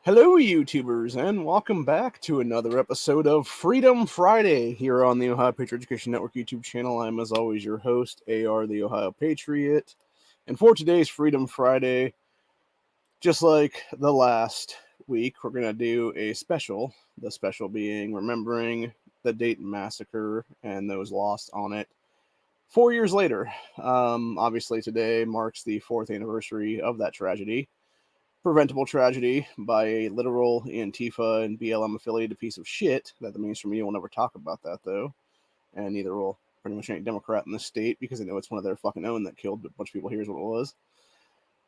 Hello, YouTubers, and welcome back to another episode of Freedom Friday here on the Ohio Patriot Education Network YouTube channel. I'm, as always, your host, AR, the Ohio Patriot. And for today's Freedom Friday, just like the last week, we're going to do a special. The special being remembering the Dayton Massacre and those lost on it 4 years later. Obviously, today marks the 4th anniversary of that tragedy. Preventable tragedy by a literal Antifa and BLM affiliated piece of shit that the mainstream media will never talk about that, though. And neither will pretty much any Democrat in the state because they know it's one of their fucking own that killed a bunch of people. Here's what it was.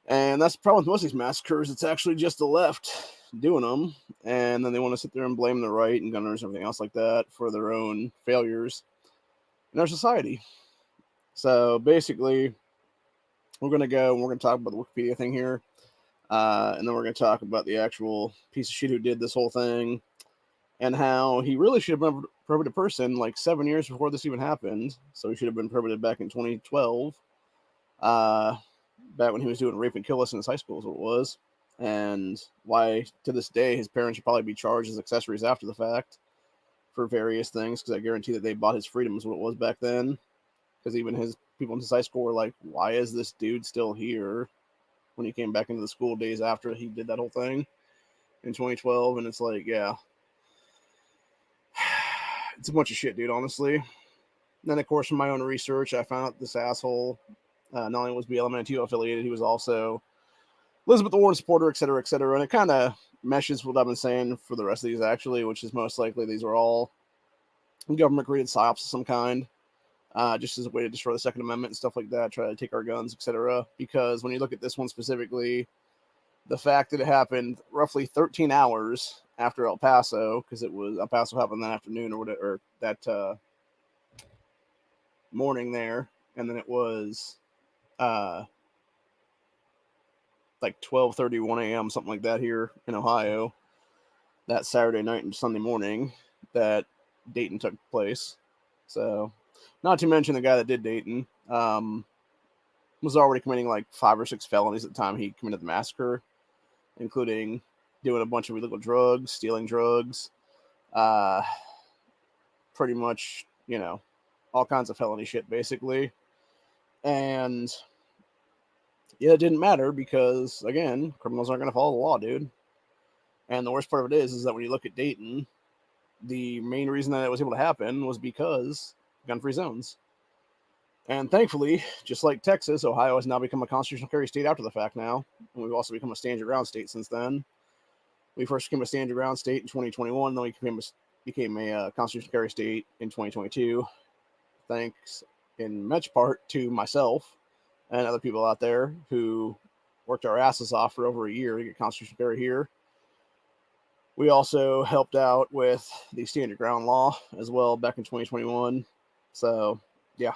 And that's the problem with most of these massacres. It's actually just the left doing them. And then they want to sit there and blame the right and gunners and everything else like that for their own failures in our society. So basically, we're going to talk about the Wikipedia thing here. And then we're going to talk about the actual piece of shit who did this whole thing and how he really should have been a prohibited person like 7 years before this even happened. So he should have been prohibited back in 2012, back when he was doing rape and kill us in his high school is what it was. And why, to this day, his parents should probably be charged as accessories after the fact for various things, because I guarantee that they bought his freedom is what it was back then. Because even his people in his high school were like, why is this dude still here? When he came back into the school days after he did that whole thing in 2012. And it's like, yeah, it's a bunch of shit, dude, honestly. And then, of course, from my own research, I found out this asshole not only was BLM and Antifa affiliated, he was also Elizabeth Warren supporter, et cetera, et cetera. And it kind of meshes with what I've been saying for the rest of these, actually, which is most likely these are all government-created psyops of some kind. Just as a way to destroy the Second Amendment and stuff like that, try to take our guns, etc. Because when you look at this one specifically, the fact that it happened roughly 13 hours after El Paso, because El Paso happened that afternoon or whatever, or that morning there, and then it was like 12:31 a.m., something like that here in Ohio, that Saturday night and Sunday morning that Dayton took place. So, not to mention the guy that did Dayton was already committing like 5 or 6 felonies at the time he committed the massacre, including doing a bunch of illegal drugs, stealing drugs, pretty much, all kinds of felony shit, basically. And yeah, it didn't matter because, again, criminals aren't going to follow the law, dude. And the worst part of it is that when you look at Dayton, the main reason that it was able to happen was because gun-free zones. And thankfully, just like Texas, Ohio has now become a constitutional carry state after the fact now. And we've also become a stand your ground state since then. We first became a stand your ground state in 2021, then we became a constitutional carry state in 2022. Thanks in much part to myself and other people out there who worked our asses off for over a year to get constitutional carry here. We also helped out with the stand your ground law as well back in 2021. So, yeah.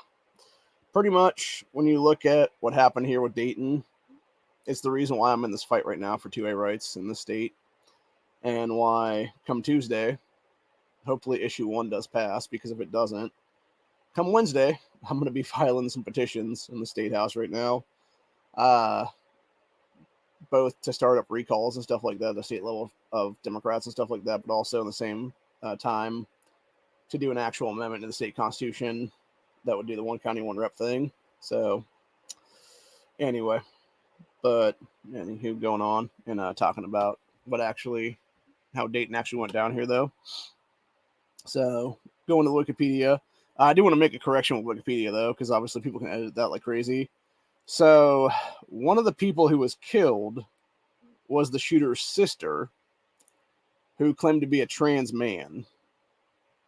Pretty much, when you look at what happened here with Dayton, it's the reason why I'm in this fight right now for 2A rights in the state, and why come Tuesday, hopefully issue 1 does pass, because if it doesn't, come Wednesday, I'm going to be filing some petitions in the state house right now, both to start up recalls and stuff like that at the state level of Democrats and stuff like that, but also in the same time to do an actual amendment to the state constitution that would do the 1 county, 1 rep thing. So, anyway, but anywho, going on and talking about how Dayton actually went down here, though. So, going to Wikipedia. I do want to make a correction with Wikipedia, though, because obviously people can edit that like crazy. So, one of the people who was killed was the shooter's sister, who claimed to be a trans man.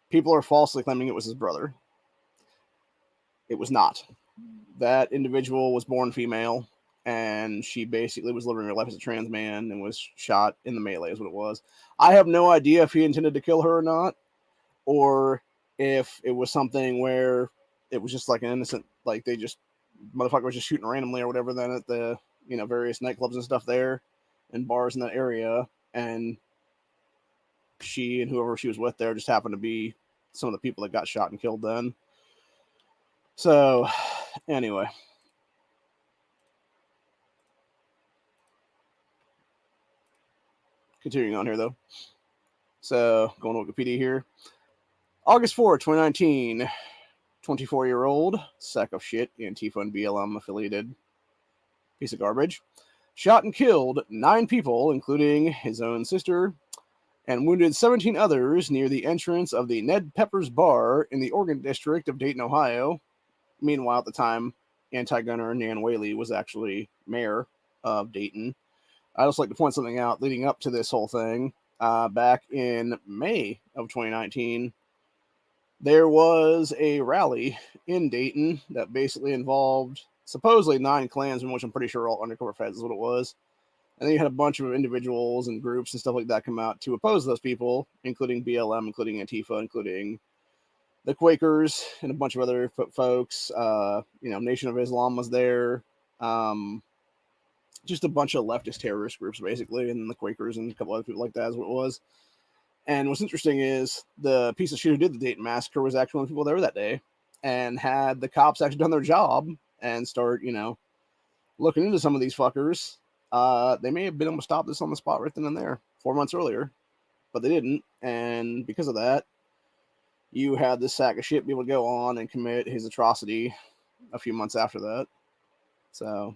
People are falsely claiming it was his brother. It was not. That individual was born female, and she basically was living her life as a trans man and was shot in the melee is what it was. I have no idea if he intended to kill her or not, or if it was something where it was just like an innocent, like they just, motherfucker was just shooting randomly or whatever then at the, various nightclubs and stuff there and bars in that area, and she and whoever she was with there just happened to be some of the people that got shot and killed then. So, anyway. continuing on here, though. So, going to Wikipedia here. August 4, 2019, 24-year-old, sack of shit, Antifa and BLM affiliated piece of garbage, shot and killed 9 people, including his own sister, and wounded 17 others near the entrance of the Ned Pepper's Bar in the Oregon District of Dayton, Ohio. Meanwhile, at the time, anti-gunner Nan Whaley was actually mayor of Dayton. I'd also like to point something out leading up to this whole thing. Back in May of 2019, there was a rally in Dayton that basically involved supposedly 9 Klansmen, which I'm pretty sure all undercover feds is what it was. And then you had a bunch of individuals and groups and stuff like that come out to oppose those people, including BLM, including Antifa, including the Quakers, and a bunch of other folks. Nation of Islam was there. Just a bunch of leftist terrorist groups, basically, and the Quakers and a couple other people like that is what it was. And what's interesting is the piece of shit who did the Dayton Massacre was actually one of the people there that day, and had the cops actually done their job and start, looking into some of these fuckers, they may have been able to stop this on the spot right then and there 4 months earlier, but they didn't. And because of that, you had this sack of shit be able to go on and commit his atrocity a few months after that. So,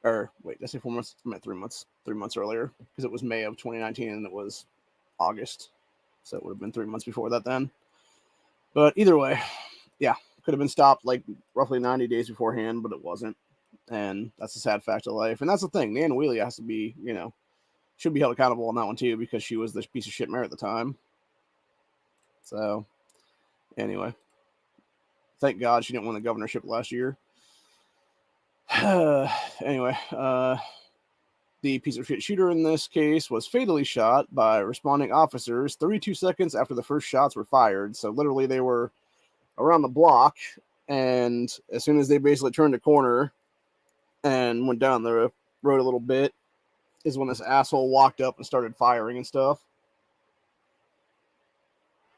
or wait, did I say 4 months? I meant 3 months. 3 months earlier, because it was May of 2019 and it was August. So it would have been 3 months before that then. But either way, yeah, could have been stopped like roughly 90 days beforehand, but it wasn't. And that's a sad fact of life. And that's the thing. Nan Whaley has to be, should be held accountable on that one too, because she was this piece of shit mayor at the time. So, anyway, thank God she didn't win the governorship last year. Anyway, the piece of shit shooter in this case was fatally shot by responding officers 32 seconds after the first shots were fired. So literally they were around the block, and as soon as they basically turned a corner and went down the road a little bit is when this asshole walked up and started firing and stuff.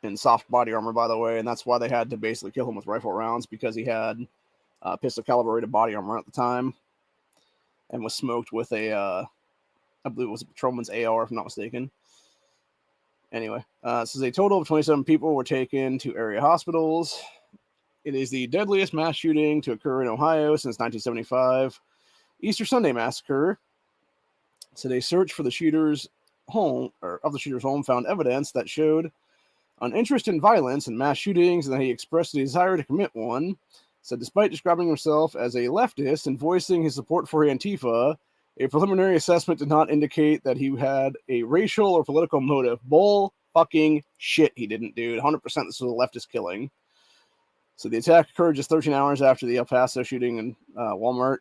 In soft body armor, by the way, and that's why they had to basically kill him with rifle rounds, because he had pistol calibrated body armor at the time and was smoked with a, I believe it was a patrolman's AR, if I'm not mistaken. Anyway, this is a total of 27 people were taken to area hospitals. It is the deadliest mass shooting to occur in Ohio since 1975. Easter Sunday Massacre. So a search for the shooter's home, or of the shooter's home, found evidence that showed an interest in violence and mass shootings, and that he expressed a desire to commit one. So despite describing himself as a leftist and voicing his support for Antifa, a preliminary assessment did not indicate that he had a racial or political motive. Bull fucking shit, he didn't, dude. 100% this was a leftist killing. So the attack occurred just 13 hours after the El Paso shooting in Walmart.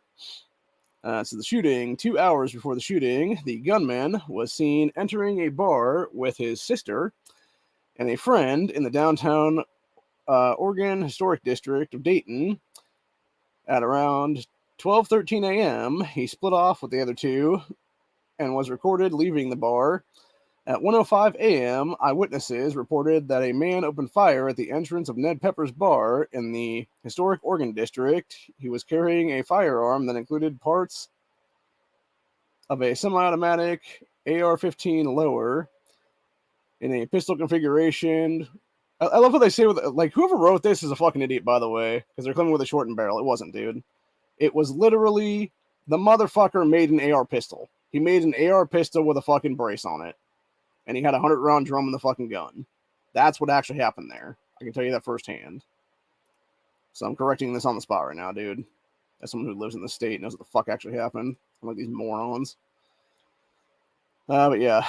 So the shooting, 2 hours before the shooting, the gunman was seen entering a bar with his sister and a friend in the downtown Oregon Historic District of Dayton. At around 12:13 a.m., he split off with the other two and was recorded leaving the bar. At 1:05 a.m., eyewitnesses reported that a man opened fire at the entrance of Ned Pepper's Bar in the historic Oregon District. He was carrying a firearm that included parts of a semi-automatic AR-15 lower in a pistol configuration. I love what they say with, like, whoever wrote this is a fucking idiot, by the way, because they're coming with a shortened barrel. It wasn't, dude. It was literally the motherfucker made an AR pistol. He made an AR pistol with a fucking brace on it. And he had a 100-round drum in the fucking gun. That's what actually happened there. I can tell you that firsthand. So I'm correcting this on the spot right now, dude. As someone who lives in the state knows what the fuck actually happened. I'm like these morons. But yeah.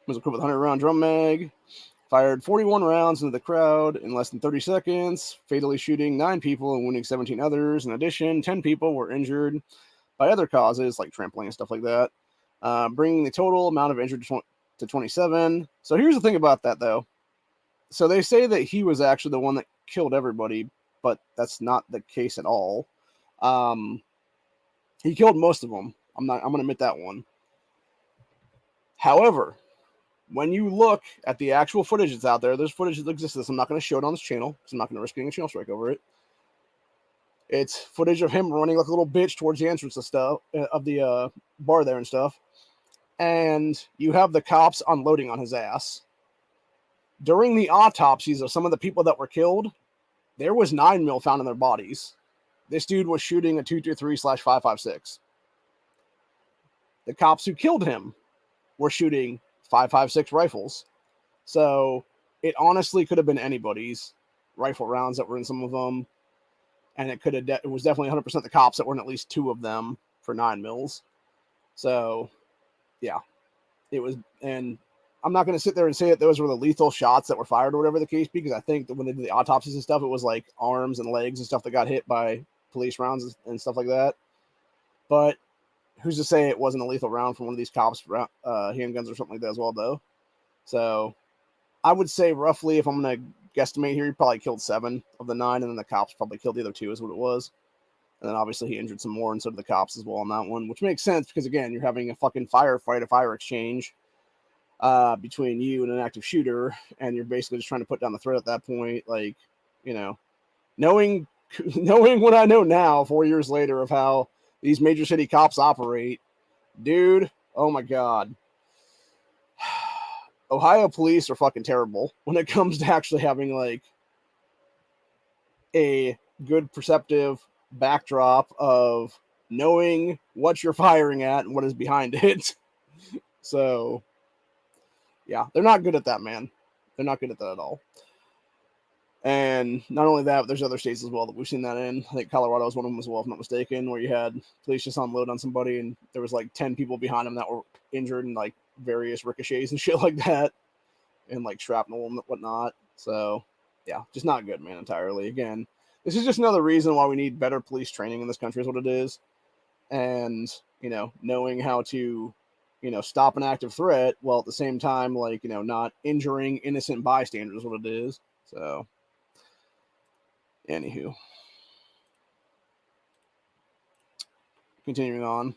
Was equipped with a 100-round drum mag. Fired 41 rounds into the crowd in less than 30 seconds, fatally shooting 9 people and wounding 17 others. In addition, 10 people were injured by other causes, like trampling and stuff like that, bringing the total amount of injured to 27. So here's the thing about that, though. So they say that he was actually the one that killed everybody, but that's not the case at all. He killed most of them. I'm going to admit that one. However, when you look at the actual footage that's out there, there's footage that exists. I'm not going to show it on this channel because I'm not going to risk getting a channel strike over it. It's footage of him running like a little bitch towards the entrance of stuff of the bar there and stuff. And you have the cops unloading on his ass. During the autopsies of some of the people that were killed, there was 9mm found in their bodies. This dude was shooting a 223/5.56. The cops who killed him were shooting 5.56 rifles. So it honestly could have been anybody's rifle rounds that were in some of them. And it was definitely 100% the cops that were in at least 2 of them for 9mm. So, yeah. It was, and I'm not going to sit there and say that those were the lethal shots that were fired or whatever the case, because I think that when they did the autopsies and stuff, it was like arms and legs and stuff that got hit by police rounds and stuff like that. But who's to say it wasn't a lethal round from one of these cops' handguns or something like that as well, though? So I would say roughly, if I'm going to guesstimate here, he probably killed 7 of the 9, and then the cops probably killed the other 2 is what it was. And then obviously he injured some more, and so did the cops as well on that one, which makes sense because, again, you're having a fucking firefight, a fire exchange between you and an active shooter, and you're basically just trying to put down the threat at that point. Like, you know, knowing what I know now, 4 years later, of how these major city cops operate, dude, oh my God. Ohio police are fucking terrible when it comes to actually having, like, a good perceptive backdrop of knowing what you're firing at and what is behind it. So, yeah, they're not good at that, man. They're not good at that at all. And not only that, but there's other states as well that we've seen that in. I think Colorado was one of them as well, if I'm not mistaken, where you had police just unload on somebody and there was like 10 people behind them that were injured in like various ricochets and shit like that, and like shrapnel and whatnot. So, yeah, just not good, man, entirely. Again, this is just another reason why we need better police training in this country is what it is. And, you know, knowing how to, you know, stop an active threat while at the same time, like, you know, not injuring innocent bystanders is what it is. So, anywho. Continuing on.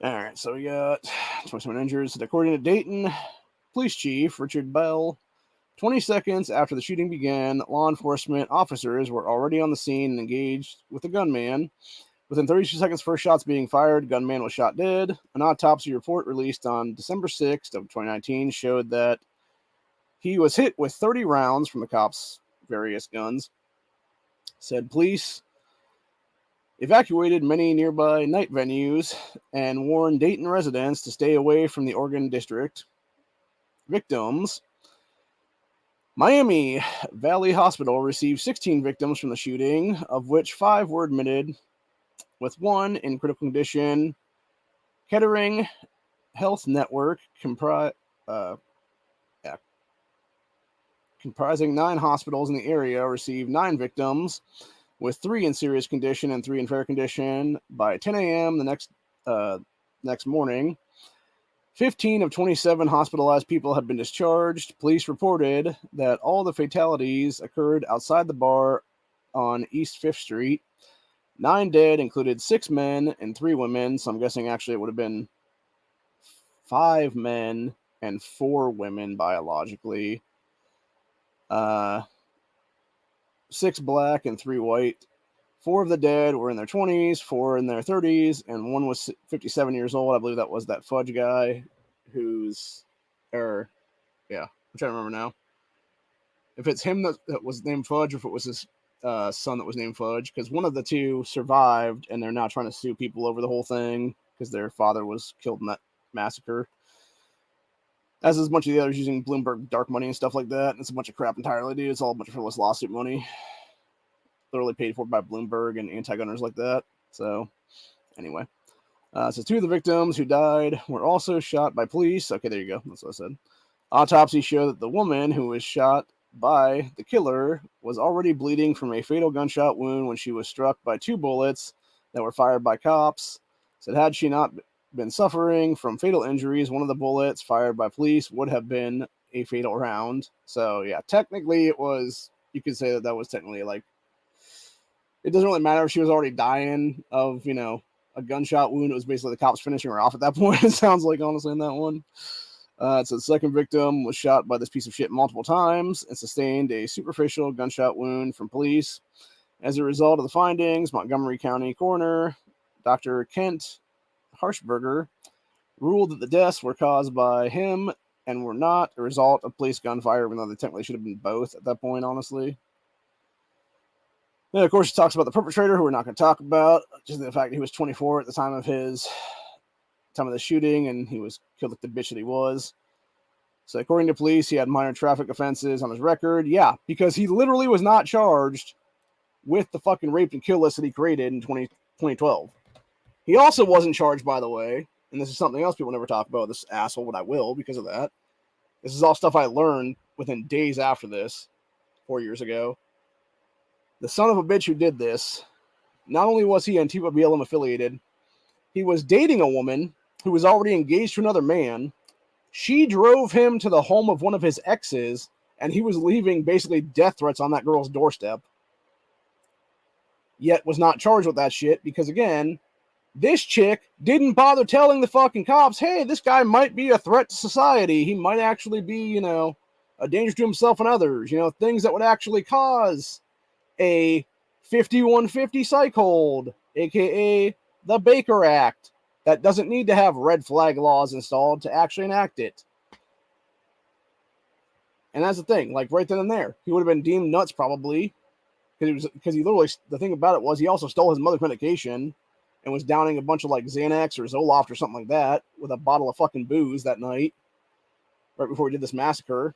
All right, so we got 27 injured. So according to Dayton Police Chief Richard Bell, 20 seconds after the shooting began, law enforcement officers were already on the scene and engaged with the gunman. Within 32 seconds, first shots being fired, gunman was shot dead. An autopsy report released on December 6th of 2019 showed that he was hit with 30 rounds from the cops' various guns. Said police evacuated many nearby night venues and warned Dayton residents to stay away from the Oregon District. Victims. Miami Valley Hospital received 16 victims from the shooting, of which 5 were admitted, with 1 in critical condition. Kettering Health Network comprising 9 hospitals in the area received 9 victims, with 3 in serious condition and 3 in fair condition. By 10 a.m. the next morning, 15 of 27 hospitalized people had been discharged. Police reported that all the fatalities occurred outside the bar on East 5th Street. 9 dead included 6 men and 3 women, so I'm guessing actually it would have been 5 men and 4 women biologically. 6 black and 3 white. 4 of the dead were in their 20s, 4 in their 30s, and 1 was 57 years old. I believe that was that Fudge guy I'm trying to remember now. If it's him that was named Fudge, or if it was his son that was named Fudge, because one of the 2 survived, and they're now trying to sue people over the whole thing because their father was killed in that massacre. As is a bunch of the others using Bloomberg dark money and stuff like that. And it's a bunch of crap entirely, dude. It's all a bunch of frivolous lawsuit money. Literally paid for by Bloomberg and anti-gunners like that. So, anyway. So 2 of the victims who died were also shot by police. Okay, there you go. That's what I said. Autopsy showed that the woman who was shot by the killer was already bleeding from a fatal gunshot wound when she was struck by 2 bullets that were fired by cops. Said had she not been suffering from fatal injuries, one of the bullets fired by police would have been a fatal round. So, yeah, technically it was, you could say that was technically like, it doesn't really matter if she was already dying of, you know, a gunshot wound. It was basically the cops finishing her off at that point, it sounds like, honestly, in that one. So the second victim was shot by this piece of shit multiple times and sustained a superficial gunshot wound from police. As a result of the findings, Montgomery County Coroner Dr. Kent Harshberger ruled that the deaths were caused by him and were not a result of police gunfire, even though they technically should have been both at that point, honestly. Then, of course, he talks about the perpetrator, who we're not going to talk about, just the fact that he was 24 at the time of the shooting, and he was killed like the bitch that he was. So, according to police, he had minor traffic offenses on his record. Yeah, because he literally was not charged with the fucking rape and kill list that he created in 2012. He also wasn't charged, by the way, and this is something else people never talk about, this asshole, but I will because of that. This is all stuff I learned within days after this, 4 years ago. The son of a bitch who did this, not only was he Antifa BLM affiliated, he was dating a woman who was already engaged to another man. She drove him to the home of one of his exes, and he was leaving basically death threats on that girl's doorstep. Yet was not charged with that shit because, again, this chick didn't bother telling the fucking cops, hey, this guy might be a threat to society. He might actually be, a danger to himself and others. Things that would actually cause a 5150 psych hold, aka the Baker Act, that doesn't need to have red flag laws installed to actually enact it. And that's the thing, like right then and there, he would have been deemed nuts probably, because he literally, the thing about it was he also stole his mother's medication and was downing a bunch of like Xanax or Zoloft or something like that with a bottle of fucking booze that night, right before he did this massacre.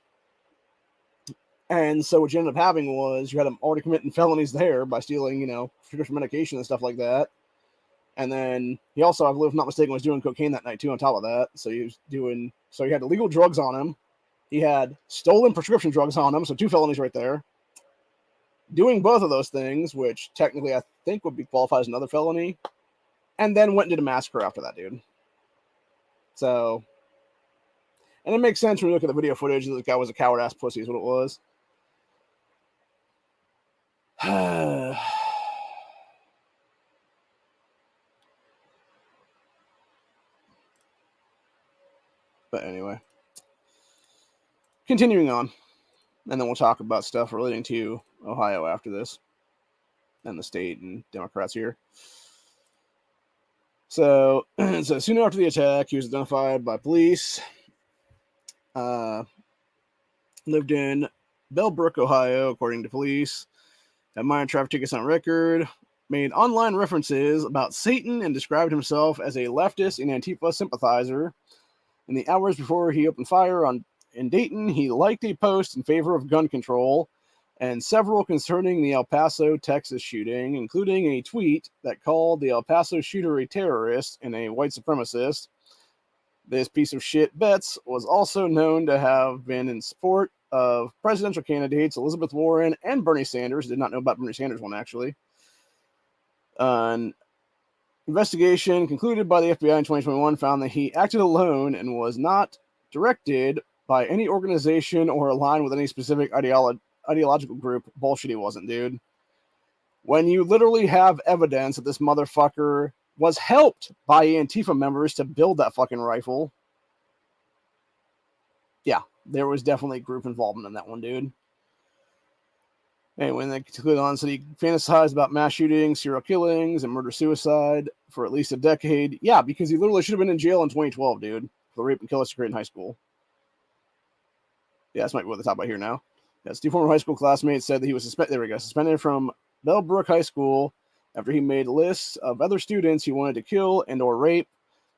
And so what you ended up having was you had him already committing felonies there by stealing, prescription medication and stuff like that. And then he also, I believe, if I'm not mistaken, was doing cocaine that night too on top of that. So he had illegal drugs on him. He had stolen prescription drugs on him. So 2 felonies right there. Doing both of those things, which technically I think would be qualified as another felony. And then went and did a massacre after that, dude. So, and it makes sense when you look at the video footage that the guy was a coward ass pussy is what it was. But anyway, continuing on, and then we'll talk about stuff relating to Ohio after this, and the state and Democrats here. So soon after the attack, he was identified by police. Lived in Bellbrook, Ohio, according to police. Had minor traffic tickets on record. Made online references about Satan and described himself as a leftist and Antifa sympathizer. In the hours before he opened fire in Dayton, he liked a post in favor of gun control and several concerning the El Paso, Texas shooting, including a tweet that called the El Paso shooter a terrorist and a white supremacist. This piece of shit Betts was also known to have been in support of presidential candidates Elizabeth Warren and Bernie Sanders. Did not know about Bernie Sanders one, actually. An investigation concluded by the FBI in 2021 found that he acted alone and was not directed by any organization or aligned with any specific ideological group. Bullshit, he wasn't, dude. When you literally have evidence that this motherfucker was helped by Antifa members to build that fucking rifle, yeah, there was definitely group involvement in that one, dude. Anyway, they concluded on, so he fantasized about mass shootings, serial killings, and murder-suicide for at least a decade. Yeah, because he literally should have been in jail in 2012, dude, for the rape and kill he committed in high school. Yeah, this might be what they talk about here now. Yes, 2 former high school classmates said that he was suspended from Bellbrook High School after he made lists of other students he wanted to kill and or rape.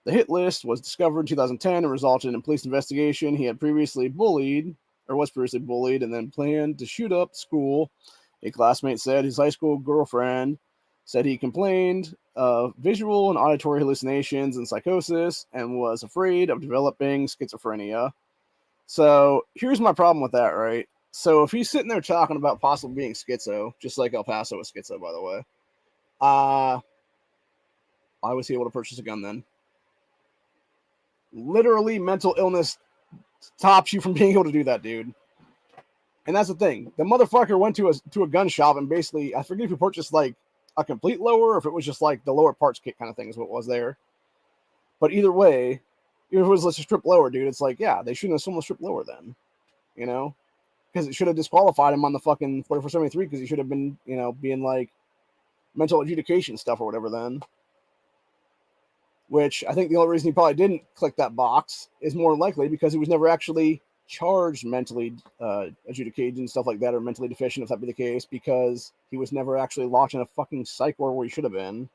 The hit list was discovered in 2010 and resulted in a police investigation. He had previously bullied, and then planned to shoot up school. A classmate said his high school girlfriend said he complained of visual and auditory hallucinations and psychosis and was afraid of developing schizophrenia. So here's my problem with that, right? So if he's sitting there talking about possibly being schizo, just like El Paso was schizo, by the way, why was he able to purchase a gun then? Literally, mental illness stops you from being able to do that, dude. And that's the thing. The motherfucker went to a gun shop and basically, I forget if he purchased like a complete lower or if it was just like the lower parts kit kind of thing is what was there. But either way, If it was let's strip lower, dude, it's like, yeah, they shouldn't have someone strip lower then, you know, because it should have disqualified him on the fucking 4473 because he should have been, you know, being like mental adjudication stuff or whatever then. Which I think the only reason he probably didn't click that box is more likely because he was never actually charged mentally adjudicated and stuff like that, or mentally deficient, if that be the case, because he was never actually locked in a fucking psych ward where he should have been.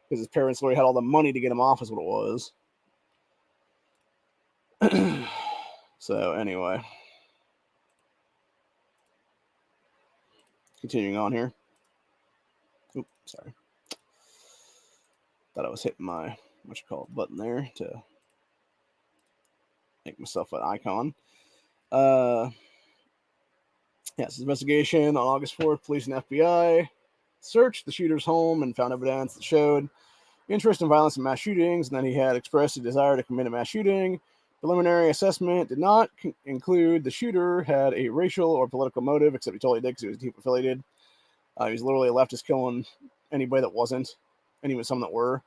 Because his parents literally had all the money to get him off, is what it was. So, anyway. Continuing on here. Oops, sorry. Thought I was hitting my, button there to make myself an icon. Yes, investigation on August 4th, police and FBI searched the shooter's home and found evidence that showed interest in violence and mass shootings, and that he had expressed a desire to commit a mass shooting. Preliminary assessment did not include the shooter had a racial or political motive, except he totally did because he was deep affiliated. He was literally a leftist killing anybody that wasn't, and even some that were.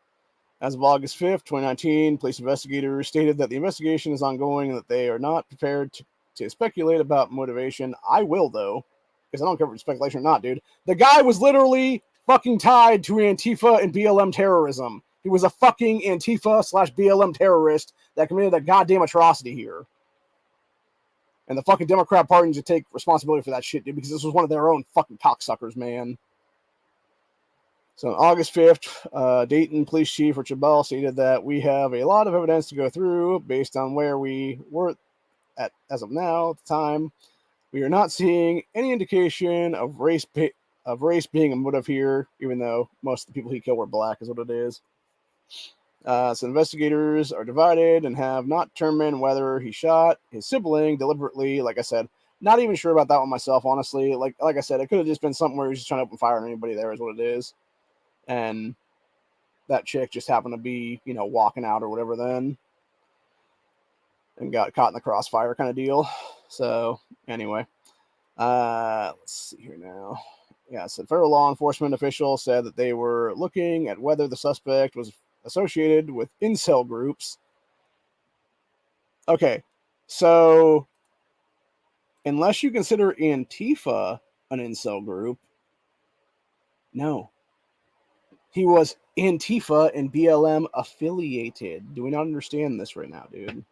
As of August 5th, 2019, police investigators stated that the investigation is ongoing and that they are not prepared to speculate about motivation. I will, though, because I don't care if it's speculation or not, dude. The guy was literally fucking tied to Antifa and BLM terrorism. He was a fucking Antifa/BLM terrorist that committed a goddamn atrocity here. And the fucking Democrat Party needs to take responsibility for that shit, dude, because this was one of their own fucking cocksuckers, man. So on August 5th, Dayton Police Chief Richard Bell stated that we have a lot of evidence to go through based on where we were at as of now. At the time, we are not seeing any indication of race being a motive here, even though most of the people he killed were black, is what it is. So investigators are divided and have not determined whether he shot his sibling deliberately. Like I said, not even sure about that one myself, honestly. Like I said, it could have just been something where he was just trying to open fire on anybody there, is what it is. And that chick just happened to be, you know, walking out or whatever then, and got caught in the crossfire kind of deal. So anyway, let's see here now. Yeah, so federal law enforcement officials said that they were looking at whether the suspect was associated with incel groups. Okay, so unless you consider Antifa an incel group, no. He was Antifa and BLM affiliated. Do we not understand this right now, dude?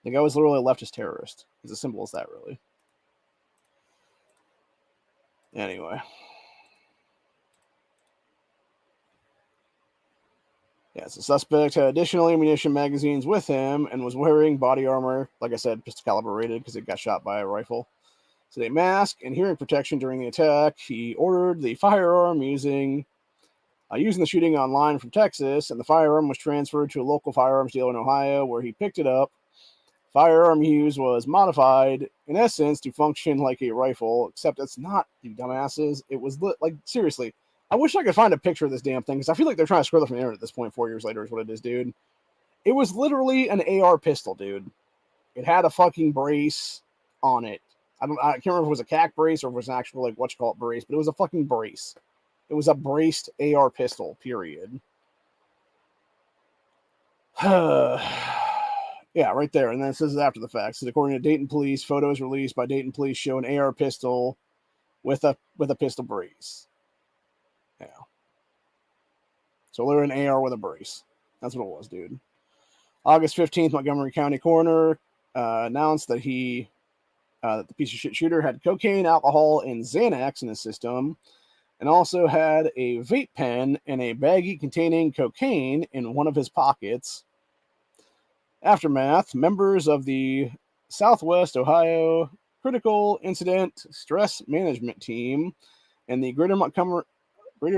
The guy was literally a leftist terrorist. It's as simple as that, really. Anyway. Yes, the suspect had additional ammunition magazines with him and was wearing body armor, like I said, pistol caliber rated because it got shot by a rifle. So a mask and hearing protection during the attack. He ordered the firearm using the shooting online from Texas, and the firearm was transferred to a local firearms dealer in Ohio, where he picked it up. Firearm used was modified, in essence, to function like a rifle, except it's not, you dumbasses. It was like, seriously, I wish I could find a picture of this damn thing, because I feel like they're trying to scroll it from the internet at this point. 4 years later is what it is, dude. It was literally an AR pistol, dude. It had a fucking brace on it. I can't remember if it was a CAC brace or if it was an actual, like, brace, but it was a fucking brace. It was a braced AR pistol, period. Yeah, right there. And then it says after the fact. So according to Dayton Police, photos released by Dayton Police show an AR pistol with a pistol brace. Yeah. So they're an AR with a brace. That's what it was, dude. August 15th, Montgomery County coroner announced that the piece of shit shooter had cocaine, alcohol, and Xanax in his system, and also had a vape pen and a baggie containing cocaine in one of his pockets. Aftermath, members of the Southwest Ohio Critical Incident Stress Management Team and the Greater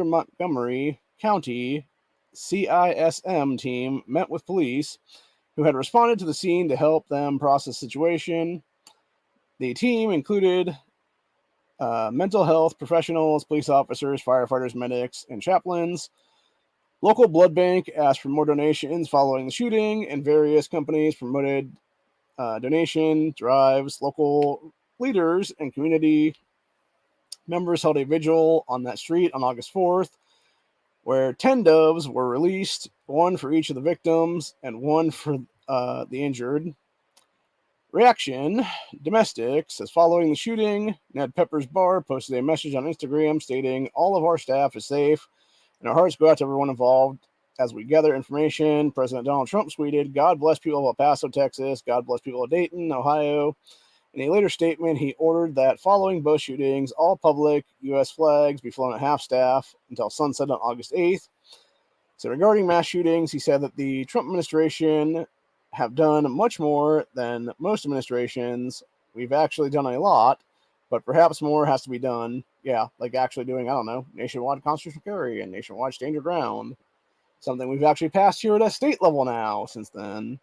Montgomery County CISM team met with police who had responded to the scene to help them process the situation. The team included mental health professionals, police officers, firefighters, medics, and chaplains. Local blood bank asked for more donations following the shooting, and various companies promoted donation drives. Local leaders and community members held a vigil on that street on August 4th. where 10 doves were released, one for each of the victims and one for the injured. Reaction: Domestic says, following the shooting, Ned Pepper's Bar posted a message on Instagram stating, "All of our staff is safe, and our hearts go out to everyone involved as we gather information." President Donald Trump tweeted, "God bless people of El Paso, Texas. God bless people of Dayton, Ohio." In a later statement, he ordered that following both shootings, all public U.S. flags be flown at half-staff until sunset on August 8th. So regarding mass shootings, he said that the Trump administration have done much more than most administrations. We've actually done a lot, but perhaps more has to be done. Yeah, like actually doing, I don't know, nationwide constitutional carry and nationwide stand your ground. Something we've actually passed here at a state level now since then.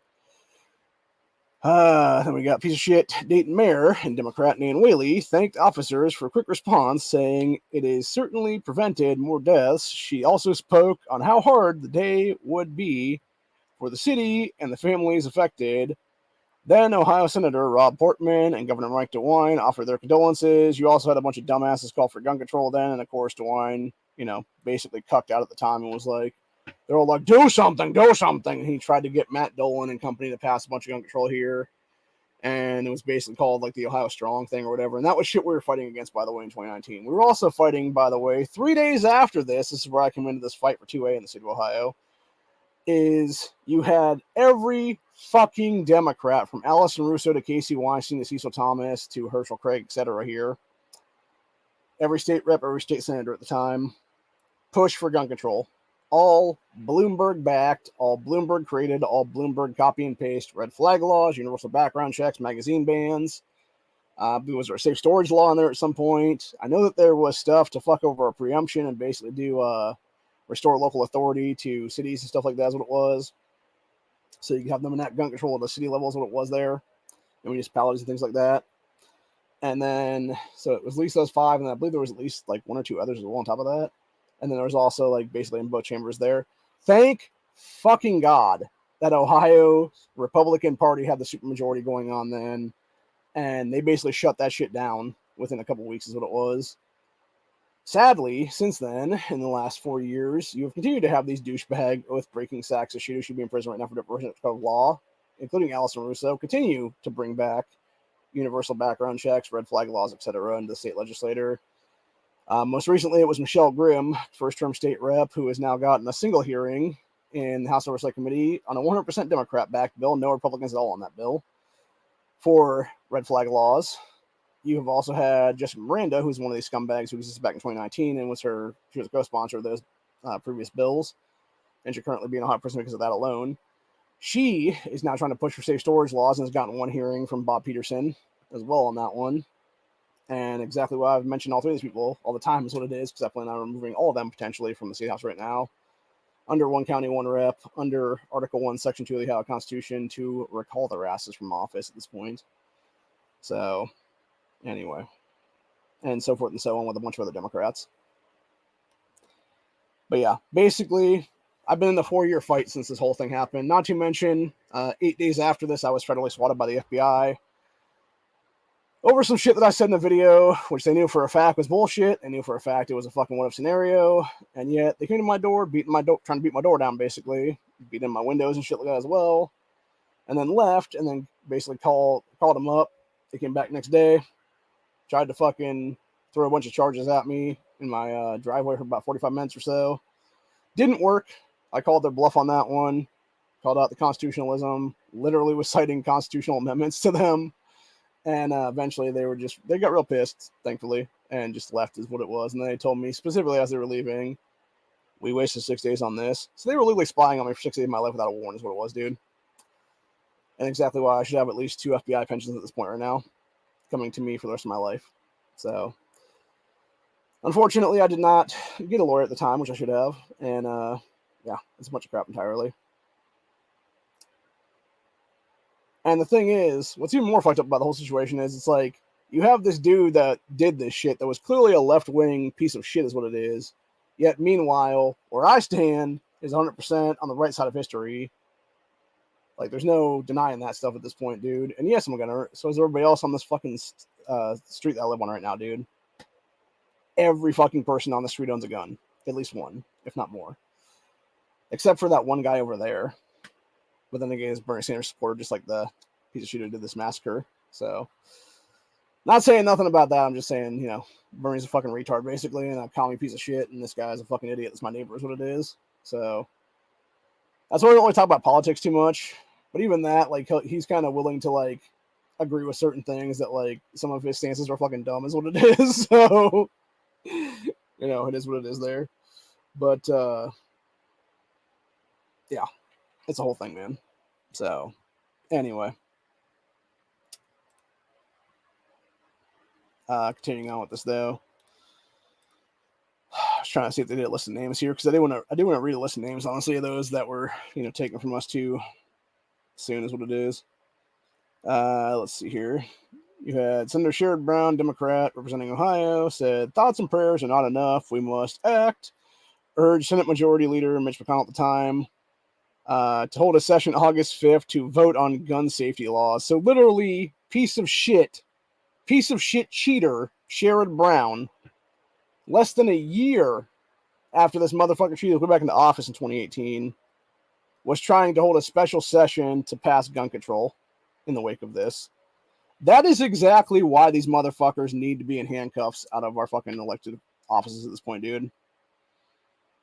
Then we got piece of shit Dayton Mayor and Democrat Nan Whaley thanked officers for quick response, saying it is certainly prevented more deaths. She also spoke on how hard the day would be for the city and the families affected. Then Ohio Senator Rob Portman and Governor Mike DeWine offered their condolences. You also had a bunch of dumbasses call for gun control then, and of course DeWine, basically cucked out at the time and was like, they're all like, do something. And he tried to get Matt Dolan and company to pass a bunch of gun control here. And it was basically called like the Ohio Strong thing or whatever. And that was shit we were fighting against, by the way, in 2019. We were also fighting, by the way, 3 days after this. This is where I come into this fight for 2A in the state of Ohio. Is you had every fucking Democrat from Allison Russo to Casey Weinstein to Cecil Thomas to Herschel Craig, etc. here. Every state rep, every state senator at the time push for gun control. All Bloomberg backed, all Bloomberg created, all Bloomberg copy and paste. Red flag laws, universal background checks, magazine bans. Was there a safe storage law in there at some point? I know that there was stuff to fuck over a preemption and basically do restore local authority to cities and stuff like that is what it was. So you can have them enact gun control at the city level is what it was there. And municipalities and things like that. And then, so it was at least those 5, and I believe there was at least like 1 or 2 others as well on top of that. And then there was also like basically in both chambers there. Thank fucking God that Ohio Republican Party had the supermajority going on then. And they basically shut that shit down within a couple weeks is what it was. Sadly, since then, in the last 4 years, you have continued to have these douchebag oath-breaking sacks of shit who should be in prison right now for diversion of law, including Allison Russo, continue to bring back universal background checks, red flag laws, etc. into the state legislature. Most recently, it was Michelle Grimm, first-term state rep, who has now gotten a single hearing in the House Oversight Committee on a 100% Democrat-backed bill, no Republicans at all on that bill, for red flag laws. You have also had Jessica Miranda, who's one of these scumbags who existed back in 2019 and she was a co-sponsor of those previous bills, and she's currently being in Ohio prison because of that alone. She is now trying to push for safe storage laws and has gotten 1 hearing from Bob Peterson as well on that one. And exactly why I've mentioned all 3 of these people all the time is what it is, because I plan on removing all of them potentially from the state house right now. Under 1 county, 1 rep, under Article 1, Section 2 of the Ohio Constitution to recall their asses from office at this point. So, anyway. And so forth and so on with a bunch of other Democrats. But yeah, basically, I've been in the 4-year fight since this whole thing happened. Not to mention, 8 days after this, I was federally swatted by the FBI over some shit that I said in the video, which they knew for a fact was bullshit. They knew for a fact it was a fucking what-if scenario. And yet, they came to my door, trying to beat my door down, basically. Beat in my windows and shit like that as well. And then left, and then basically called them up. They came back next day. Tried to fucking throw a bunch of charges at me in my driveway for about 45 minutes or so. Didn't work. I called their bluff on that one. Called out the constitutionalism. Literally was citing constitutional amendments to them. And eventually they got real pissed, thankfully, and just left is what it was. And then they told me specifically as they were leaving, we wasted 6 days on this. So they were literally spying on me for 6 days of my life without a warrant is what it was, dude. And exactly why I should have at least 2 FBI pensions at this point right now, coming to me for the rest of my life. So, unfortunately, I did not get a lawyer at the time, which I should have. And, yeah, it's a bunch of crap entirely. And the thing is, what's even more fucked up about the whole situation is it's like, you have this dude that did this shit that was clearly a left-wing piece of shit is what it is. Yet, meanwhile, where I stand is 100% on the right side of history. Like, there's no denying that stuff at this point, dude. And yes, I'm gonna. So is everybody else on this fucking street that I live on right now, dude. Every fucking person on the street owns a gun. At least one. if not more. Except for that one guy over there. But then again, he's Bernie Sanders supporter, just like the piece of shit who did this massacre. So, not saying nothing about that. I'm just saying, you know, Bernie's a fucking retard, basically, and a commie piece of shit, and this guy's a fucking idiot. That's my neighbor, is what it is. So, that's why we don't really talk about politics too much. But even that, like, he's kind of willing to, like, agree with certain things that, like, some of his stances are fucking dumb, is what it is. So, you know, it is what it is there. But, yeah, it's a whole thing, man. So, anyway. Continuing on with this, though. I was trying to see if they did a list of names here, because I do want to read a list of names, honestly, of those that were, you know, taken from us too soon, is what it is. Let's see here. You had Senator Sherrod Brown, Democrat, representing Ohio, said, thoughts and prayers are not enough. We must act. Urged Senate Majority Leader Mitch McConnell at the time to hold a session August 5th to vote on gun safety laws. So literally, piece of shit cheater, Sherrod Brown, less than a year after this motherfucker cheater went back into office in 2018, was trying to hold a special session to pass gun control in the wake of this. That is exactly why these motherfuckers need to be in handcuffs out of our fucking elected offices at this point, dude.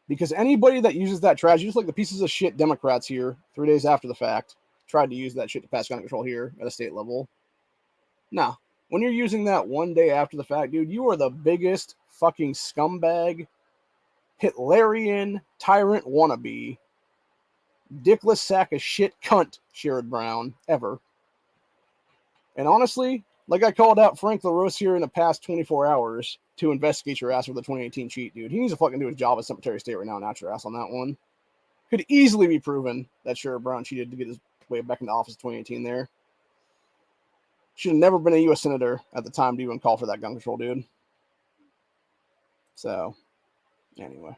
Because anybody that uses that trash, just like the pieces of shit Democrats here, 3 days after the fact, tried to use that shit to pass gun control here at a state level. Nah. When you're using that 1 day after the fact, dude, you are the biggest fucking scumbag, Hitlerian, tyrant wannabe, dickless sack of shit cunt, Sherrod Brown, ever. And honestly, like I called out Frank LaRose here in the past 24 hours to investigate your ass for the 2018 cheat, dude. He needs to fucking do his job as Secretary of State right now and out your ass on that one. Could easily be proven that Sherrod Brown cheated to get his way back into office in 2018 there. Should have never been a U.S. Senator at the time to even call for that gun control, dude. So, anyway.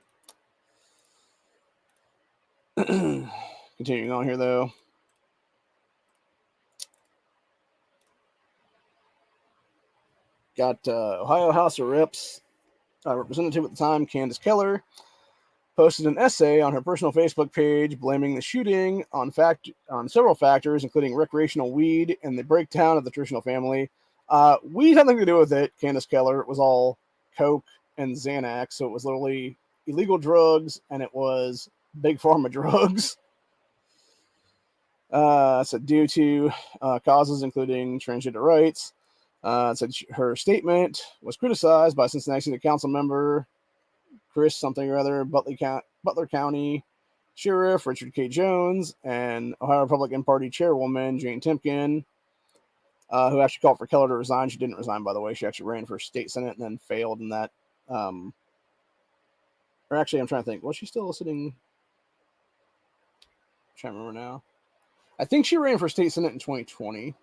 Continuing on here, though. Got Ohio House of Reps representative at the time, Candace Keller, posted an essay on her personal Facebook page blaming the shooting on several factors, including recreational weed and the breakdown of the traditional family. Weed had nothing to do with it, Candace Keller. It was all coke and Xanax, so it was literally illegal drugs, and it was big pharma drugs. Said due to causes including transgender rights. Said her statement was criticized by Cincinnati City Council member Chris something or other, Butler County Sheriff Richard K. Jones, and Ohio Republican Party Chairwoman Jane Timken, who actually called for Keller to resign. She didn't resign, by the way. She actually ran for state senate and then failed in that. Or actually, I'm trying to think. Was she still sitting? I'm trying to remember now. I think she ran for state senate in 2020,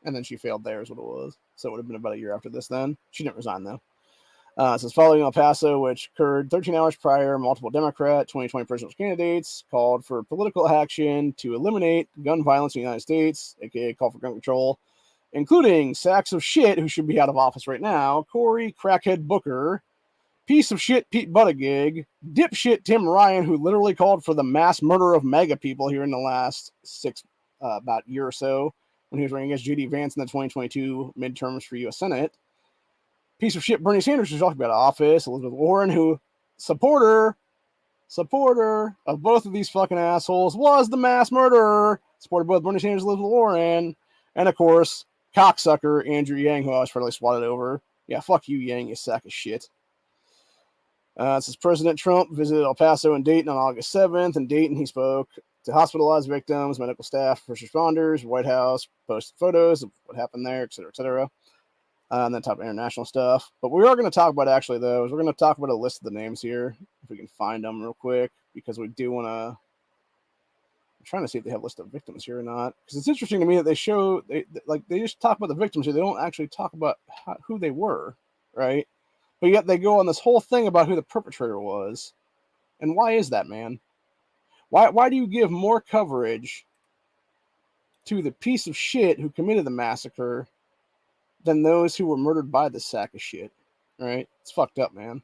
and then she failed there, is what it was. So it would have been about a year after this then. She didn't resign, though. It says following El Paso, which occurred 13 hours prior, multiple Democrat 2020 presidential candidates called for political action to eliminate gun violence in the United States, aka call for gun control, including sacks of shit who should be out of office right now, Cory Crackhead Booker, piece of shit Pete Buttigieg, dipshit Tim Ryan, who literally called for the mass murder of MAGA people here in the last about year or so when he was running against J.D. Vance in the 2022 midterms for U.S. Senate. Piece of shit Bernie Sanders, who's talking about office, Elizabeth Warren, who supporter of both of these fucking assholes, was the mass murderer, supported both Bernie Sanders and Elizabeth Warren, and of course, cocksucker Andrew Yang, who I was fairly swatted over. Yeah, fuck you, Yang, you sack of shit. It says President Trump visited El Paso and Dayton on August 7th. In Dayton, he spoke to hospitalized victims, medical staff, first responders. White House posted photos of what happened there, et cetera, et cetera. And then top international stuff. But we are going to talk about, actually, though, is we're going to talk about a list of the names here, if we can find them real quick, because we do want to. I'm trying to see if they have a list of victims here or not, because it's interesting to me that they just talk about the victims here. They don't actually talk about who they were, right? But yet they go on this whole thing about who the perpetrator was. And why is that, man? Why do you give more coverage to the piece of shit who committed the massacre than those who were murdered by the sack of shit, right? It's fucked up, man.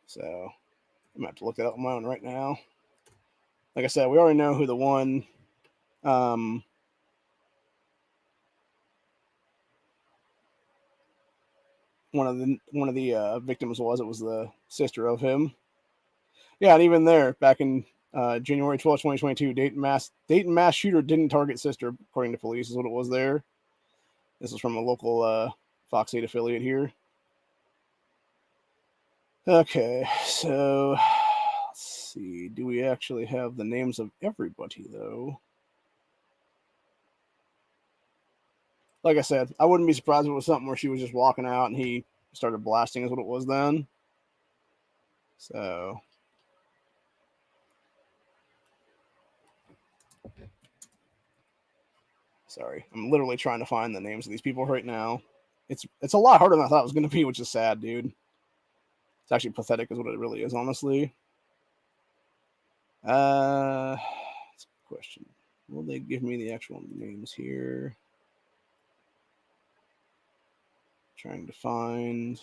So I'm going to have to look that up on my own right now. Like I said, we already know who the one one of the victims was. It was the sister of him. Yeah, and even there, back in January 12th, 2022, Dayton mass shooter didn't target sister, according to police, is what it was there. This is from a local Fox 8 affiliate here. Okay, so let's see. Do we actually have the names of everybody, though? Like I said, I wouldn't be surprised if it was something where she was just walking out and he started blasting, is what it was then. So sorry, I'm literally trying to find the names of these people right now. It's a lot harder than I thought it was going to be, which is sad, dude. It's actually pathetic, is what it really is, honestly. That's a question. Will they give me the actual names here? Trying to find.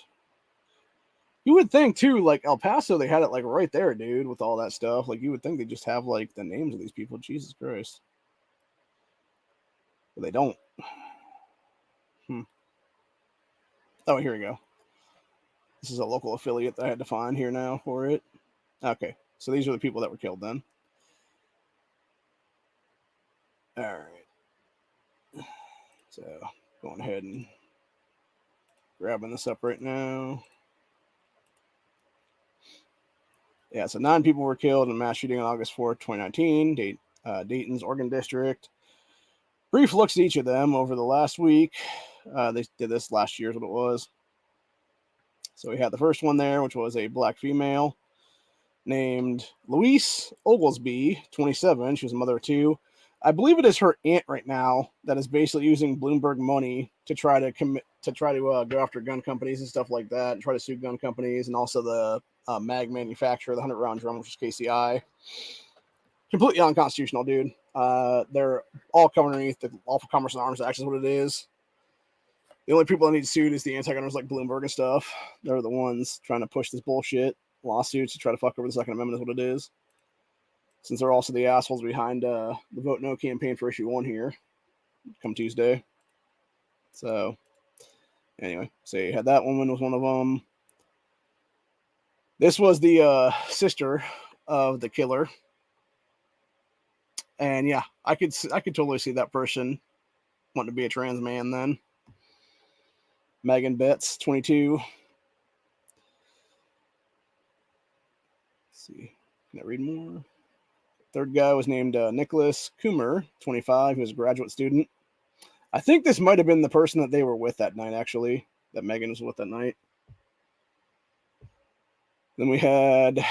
You would think too, like El Paso, they had it like right there, dude, with all that stuff. Like you would think they just have like the names of these people. Jesus Christ, but they don't. Oh, here we go. This is a local affiliate that I had to find here now for it. Okay, so these are the people that were killed then. All right. So going ahead and grabbing this up right now. Yeah, so 9 people were killed in a mass shooting on August 4th, 2019, Dayton's Oregon District. Brief looks at each of them over the last week. They did this last year is what it was. So we had the first one there, which was a black female named Louise Oglesby, 27. She was a mother of 2. I believe it is her aunt right now that is basically using Bloomberg money to try to go after gun companies and stuff like that, and try to sue gun companies, and also the mag manufacturer, the 100-round drum, which is KCI. Completely unconstitutional, dude. They're all covered underneath the Lawful Commerce and Arms Act is what it is. The only people that need sued is the anti-gunners like Bloomberg and stuff. They're the ones trying to push this bullshit lawsuits to try to fuck over the Second Amendment is what it is. Since they're also the assholes behind the Vote No campaign for issue 1 here come Tuesday. So anyway, so you had that woman was one of them. This was the sister of the killer. And yeah, I could totally see that person wanting to be a trans man then. Megan Betts, 22. Let's see. Can I read more? Third guy was named Nicholas Coomer, 25. He was a graduate student. I think this might have been the person that they were with that night, actually, that Megan was with that night. Then we had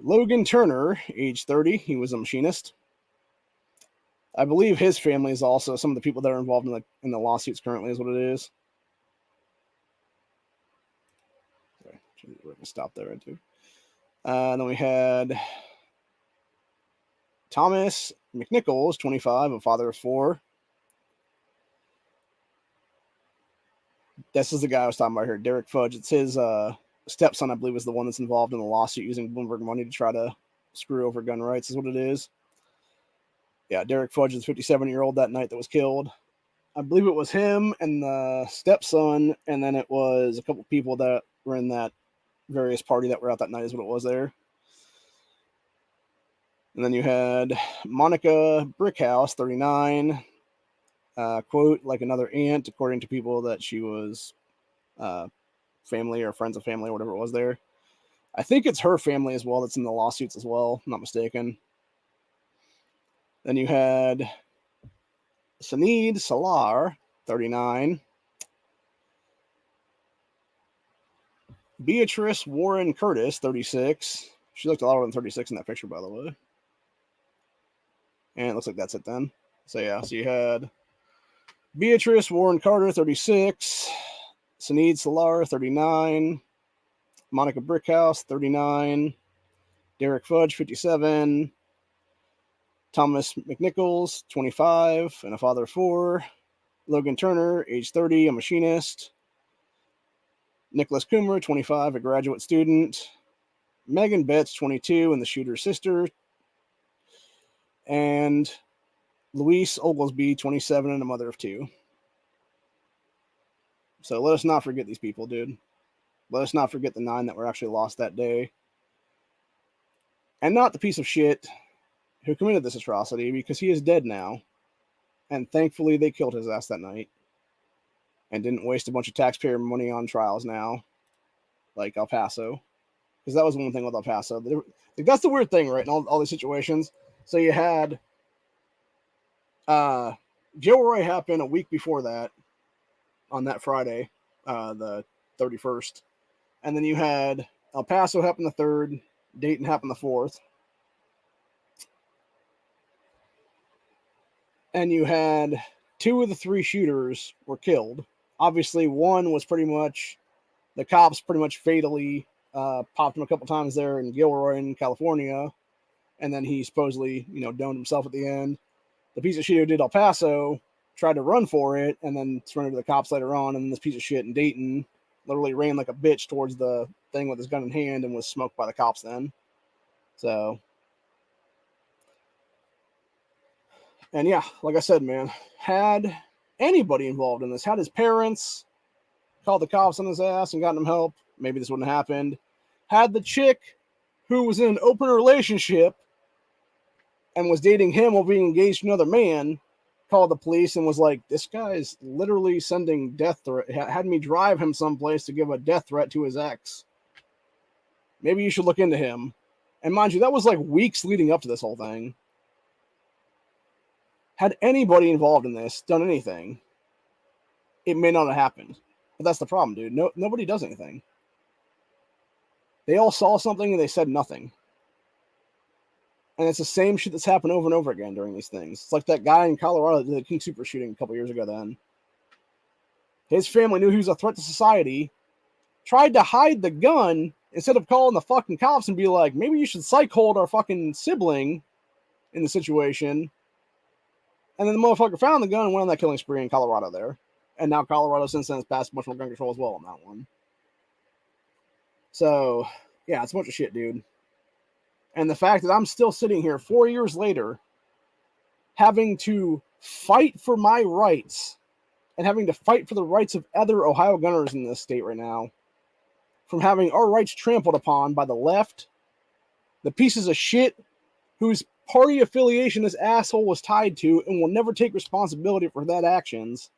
Logan Turner, age 30. He was a machinist. I believe his family is also some of the people that are involved in the lawsuits currently is what it is. Okay, we're going to stop there, right, too. Then we had Thomas McNichols, 25, a father of 4. This is the guy I was talking about here, Derek Fudge. It's his stepson, I believe, is the one that's involved in the lawsuit using Bloomberg money to try to screw over gun rights is what it is. Yeah, Derek Fudge is a 57-year-old that night that was killed. I believe it was him and the stepson, and then it was a couple people that were in that various party that were out that night is what it was there. And then you had Monica Brickhouse, 39. Quote, like another aunt, according to people that she was family or friends of family or whatever it was there. I think it's her family as well that's in the lawsuits as well, I'm not mistaken. Then you had Saneed Salar, 39. Beatrice Warren Curtis, 36. She looked a lot older than 36 in that picture, by the way. And it looks like that's it then. So yeah, so you had Beatrice Warren Carter, 36. Saneed Salar, 39. Monica Brickhouse, 39. Derek Fudge, 57. Thomas McNichols, 25, and a father of 4. Logan Turner, age 30, a machinist. Nicholas Coomer, 25, a graduate student. Megan Betts, 22, and the shooter's sister, and Louise Oglesby, 27, and a mother of 2. So let us not forget these people, dude. Let us not forget the 9 that were actually lost that day. And not the piece of shit who committed this atrocity, because he is dead now. And thankfully they killed his ass that night. And didn't waste a bunch of taxpayer money on trials now. Like El Paso. Because that was one thing with El Paso. That's the weird thing, right, in all these situations. So you had Gilroy happen a week before that, on that Friday, the 31st. And then you had El Paso happen the 3rd, Dayton happened the 4th. And you had 2 of the 3 shooters were killed. Obviously, one was pretty much, the cops pretty much fatally popped him a couple times there in Gilroy in California. And then he supposedly, domed himself at the end. The piece of shit who did El Paso tried to run for it and then surrendered to the cops later on. And this piece of shit in Dayton literally ran like a bitch towards the thing with his gun in hand and was smoked by the cops then. So, and yeah, like I said, man, had anybody involved in this, had his parents called the cops on his ass and gotten him help, maybe this wouldn't have happened. Had the chick who was in an open relationship and was dating him while being engaged to another man called the police and was like, this guy's literally sending death threat, had me drive him someplace to give a death threat to his ex. Maybe you should look into him. And mind you, that was like weeks leading up to this whole thing. Had anybody involved in this done anything, it may not have happened. But that's the problem, dude. Nobody does anything. They all saw something and they said nothing. And it's the same shit that's happened over and over again during these things. It's like that guy in Colorado that did the King Super shooting a couple years ago then. His family knew he was a threat to society, tried to hide the gun instead of calling the fucking cops and be like, maybe you should psych hold our fucking sibling in the situation. And then the motherfucker found the gun and went on that killing spree in Colorado there. And now Colorado since then has passed much more gun control as well on that one. So, yeah, it's a bunch of shit, dude. And the fact that I'm still sitting here 4 years later having to fight for my rights and having to fight for the rights of other Ohio gunners in this state right now from having our rights trampled upon by the left, the pieces of shit whose party affiliation this asshole was tied to and will never take responsibility for that actions,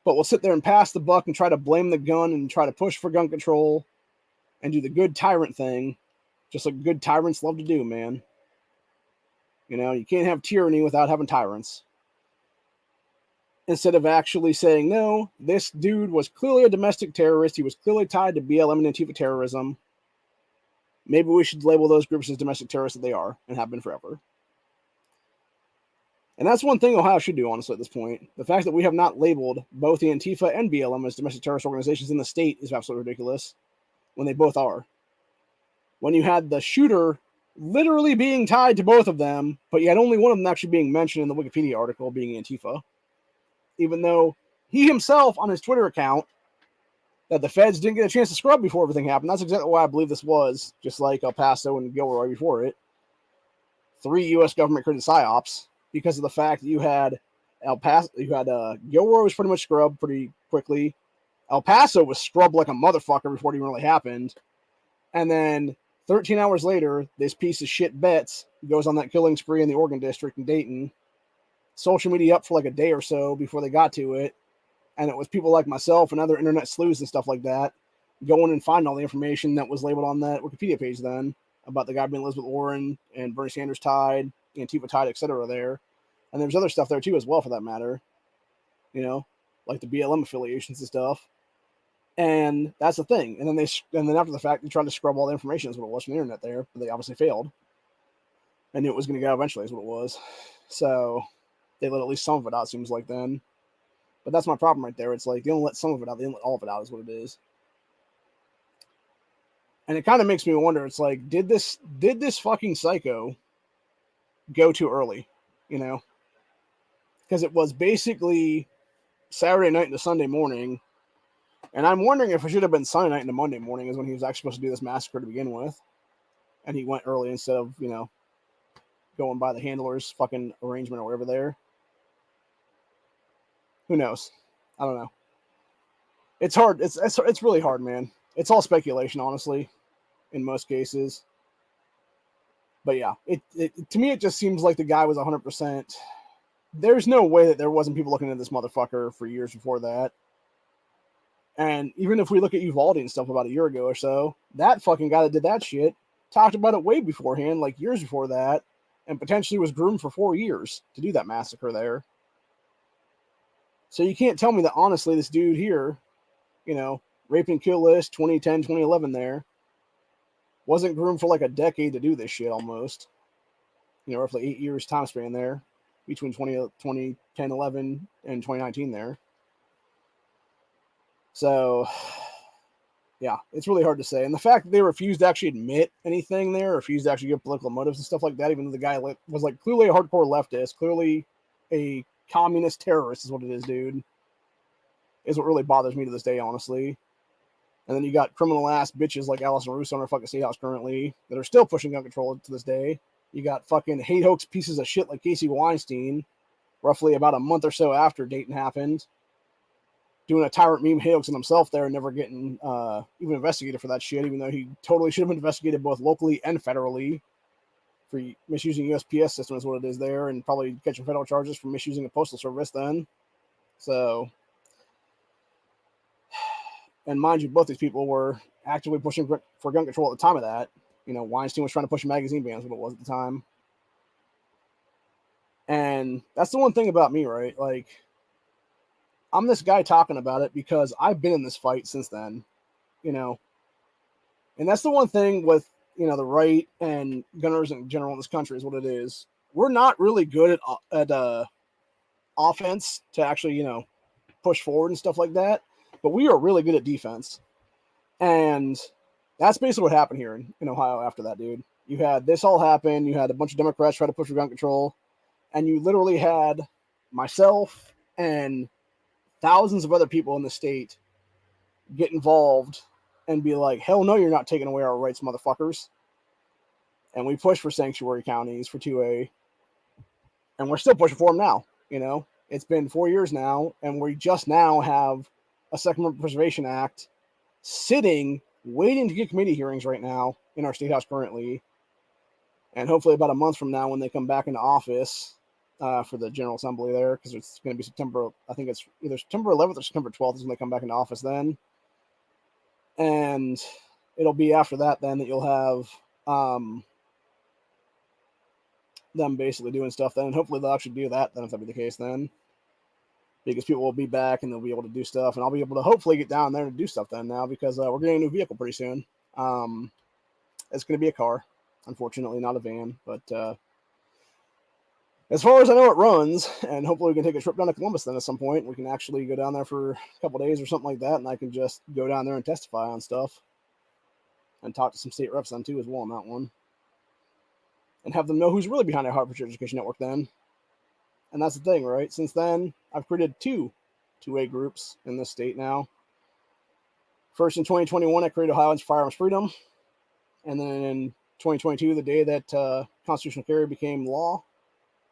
but will sit there and pass the buck and try to blame the gun and try to push for gun control and do the good tyrant thing, just like good tyrants love to do, man. You can't have tyranny without having tyrants. Instead of actually saying, no, this dude was clearly a domestic terrorist. He was clearly tied to BLM and Antifa terrorism. Maybe we should label those groups as domestic terrorists that they are and have been forever. And that's one thing Ohio should do, honestly, at this point. The fact that we have not labeled both the Antifa and BLM as domestic terrorist organizations in the state is absolutely ridiculous when they both are. When you had the shooter literally being tied to both of them, but you had only one of them actually being mentioned in the Wikipedia article being Antifa, even though he himself on his Twitter account that the feds didn't get a chance to scrub before everything happened. That's exactly why I believe this was, just like El Paso and Gilroy before it, 3 U.S. government created psyops because of the fact that you had Gilroy was pretty much scrubbed pretty quickly. El Paso was scrubbed like a motherfucker before it even really happened. And then 13 hours later, this piece of shit Betts goes on that killing spree in the Oregon district in Dayton. Social media up for like a day or so before they got to it. And it was people like myself and other internet sleuths and stuff like that going and finding all the information that was labeled on that Wikipedia page then about the guy being Elizabeth Warren and Bernie Sanders tied, Antifa tied, etc. there. And there's other stuff there too as well for that matter. Like the BLM affiliations and stuff. And that's the thing. And then after the fact, they tried to scrub all the information is what it was from the internet there, but they obviously failed. I knew it was going to go eventually is what it was. So they let at least some of it out, seems like then. But that's my problem right there. It's like they don't let some of it out, they don't let all of it out is what it is. And it kind of makes me wonder, it's like, did this fucking psycho go too early? Because it was basically Saturday night into Sunday morning. And I'm wondering if it should have been Sunday night into Monday morning is when he was actually supposed to do this massacre to begin with. And he went early instead of, going by the handler's fucking arrangement or whatever there. Who knows? I don't know. It's hard. It's really hard, man. It's all speculation, honestly, in most cases. But yeah, to me, it just seems like the guy was 100%. There's no way that there wasn't people looking at this motherfucker for years before that. And even if we look at Uvalde and stuff about a year ago or so, that fucking guy that did that shit talked about it way beforehand, like years before that, and potentially was groomed for 4 years to do that massacre there. So you can't tell me that, honestly, this dude here, rape and kill list 2010, 2011 there, wasn't groomed for like a decade to do this shit almost. Roughly 8 years time span there between 2010, 11 and 2019 there. So, yeah, it's really hard to say. And the fact that they refused to actually admit anything there, refused to actually give political motives and stuff like that, even though the guy was like clearly a hardcore leftist, clearly a communist terrorist is what it is, dude, is what really bothers me to this day, honestly. And then you got criminal ass bitches like Allison Russo in our fucking state house currently that are still pushing gun control to this day. You got fucking hate hoax pieces of shit like Casey Weinstein, roughly about a month or so after Dayton happened, doing a tyrant meme hate hoax on himself there and never getting even investigated for that shit, even though he totally should have been investigated both locally and federally for misusing USPS system is what it is there, and probably catching federal charges for misusing a postal service then. So, and mind you, both these people were actively pushing for gun control at the time of that. Weinstein was trying to push magazine bans, what it was at the time. And that's the one thing about me, right? Like, I'm this guy talking about it because I've been in this fight since then, And that's the one thing with, the right and gunners in general in this country is what it is. We're not really good at offense to actually, push forward and stuff like that. But we are really good at defense. And that's basically what happened here in Ohio after that, dude. You had this all happen. You had a bunch of Democrats try to push for gun control. And you literally had myself and thousands of other people in the state get involved and be like, hell no, you're not taking away our rights, motherfuckers. And we pushed for sanctuary counties for 2A. And we're still pushing for them now. It's been 4 years now. And we just now have a Second Amendment Preservation Act sitting, waiting to get committee hearings right now in our state house currently. And hopefully about a month from now when they come back into office for the General Assembly there, because it's going to be September, I think it's either September 11th or September 12th is when they come back into office then. And it'll be after that then that you'll have them basically doing stuff then. And hopefully they'll actually do that then, if that be the case then. Because people will be back and they'll be able to do stuff. And I'll be able to hopefully get down there to do stuff then now, because we're getting a new vehicle pretty soon. It's going to be a car. Unfortunately, not a van. But as far as I know, it runs. And hopefully we can take a trip down to Columbus then at some point. We can actually go down there for a couple days or something like that. And I can just go down there and testify on stuff. And talk to some state reps then too as well on that one. And have them know who's really behind the Ohio Patriot Education Network then. And that's the thing, right? Since then, I've created 2A groups in this state now. First, in 2021, I created Ohioans for Firearms Freedom. And then in 2022, the day that constitutional carry became law,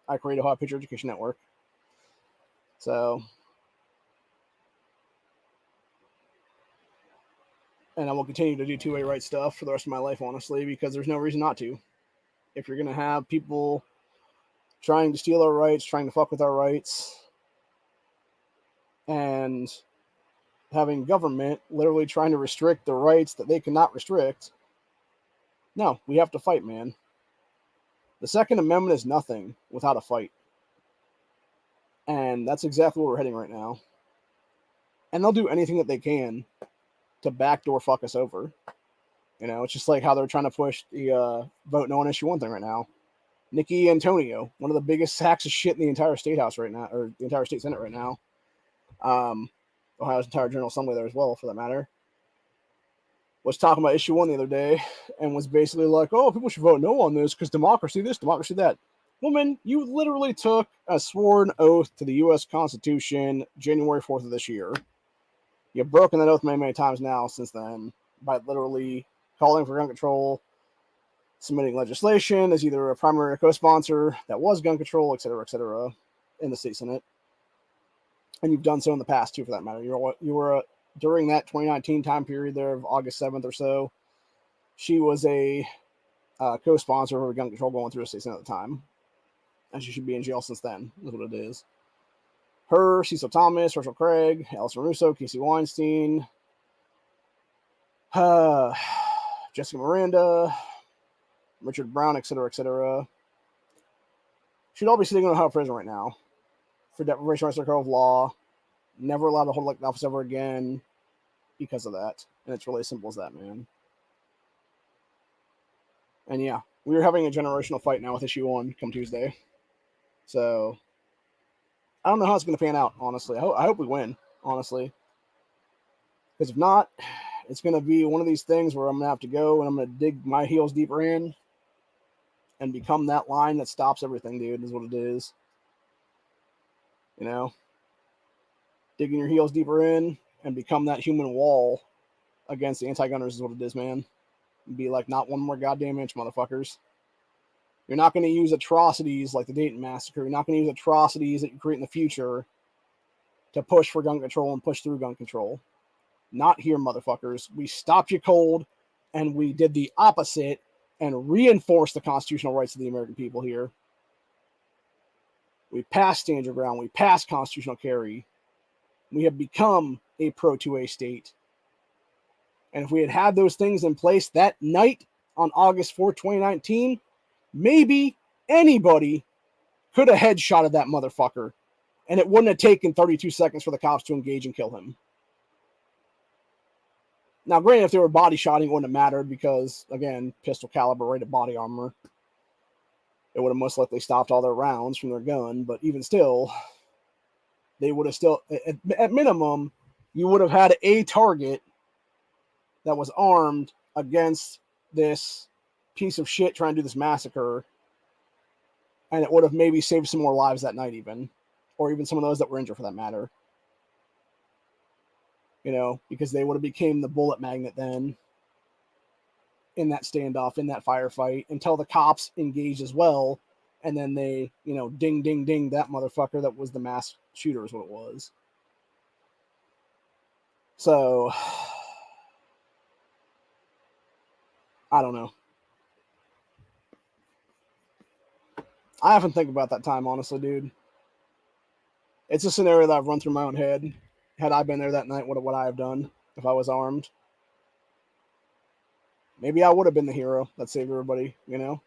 I created Ohio Patriot Education Network. So, and I will continue to do 2A right stuff for the rest of my life, honestly, because there's no reason not to. If you're going to have people trying to steal our rights, trying to fuck with our rights, and having government literally trying to restrict the rights that they cannot restrict, no, we have to fight, man. The Second Amendment is nothing without a fight. And that's exactly where we're heading right now. And they'll do anything that they can to backdoor fuck us over. It's just like how they're trying to push the vote no on issue 1 thing right now. Nikki Antonio, one of the biggest sacks of shit in the entire state house right now, or the entire state senate right now. Ohio's entire General Assembly there as well, for that matter. Was talking about issue 1 the other day and was basically like, oh, people should vote no on this because democracy this, democracy that. Woman, you literally took a sworn oath to the U.S. Constitution January 4th of this year. You've broken that oath many, many times now since then by literally calling for gun control, submitting legislation as either a primary or co-sponsor that was gun control, et cetera, in the state Senate. And you've done so in the past, too, for that matter. You were during that 2019 time period there of August 7th or so, she was a co-sponsor of gun control going through a state Senate at the time. And she should be in jail since then, is what it is. Her, Cecil Thomas, Rachel Craig, Alison Russo, Casey Weinstein, Jessica Miranda, Richard Brown, et cetera, should all be sitting in Ohio prison right now for deprivation of of law, never allowed to hold elected office ever again because of that. And it's really as simple as that, man. And yeah, we're having a generational fight now with issue 1 come Tuesday. So I don't know how it's going to pan out, honestly. I hope we win, honestly. Because if not, it's going to be one of these things where I'm going to have to go and I'm going to dig my heels deeper in and become that line that stops everything, dude, is what it is. You know? Digging your heels deeper in and become that human wall against the anti-gunners is what it is, man. Be like, not one more goddamn inch, motherfuckers. You're not going to use atrocities like the Dayton Massacre. You're not going to use atrocities that you create in the future to push for gun control and push through gun control. Not here, motherfuckers. We stopped you cold, and we did the opposite and reinforced the constitutional rights of the American people here. We passed stand your ground. We passed constitutional carry. We have become a pro-2A state. And if we had had those things in place that night on August 4th, 2019, maybe anybody could have headshotted that motherfucker, and it wouldn't have taken 32 seconds for the cops to engage and kill him. Now, granted, if they were body shotting, it wouldn't have mattered because, again, pistol caliber rated body armor. It would have most likely stopped all their rounds from their gun, but even still, they would have still, at minimum, you would have had a target that was armed against this piece of shit trying to do this massacre, and it would have maybe saved some more lives that night even, or even some of those that were injured for that matter. You know, because they would have became the bullet magnet then in that standoff, in that firefight, until the cops engaged as well, and then they, you know, ding, ding, ding, that motherfucker that was the mass shooter is what it was. So, I don't know. I haven't think about that time, honestly, dude. It's a scenario that I've run through my own head. Had I been there that night, what would I have done if I was armed? Maybe I would have been the hero that saved everybody, you know,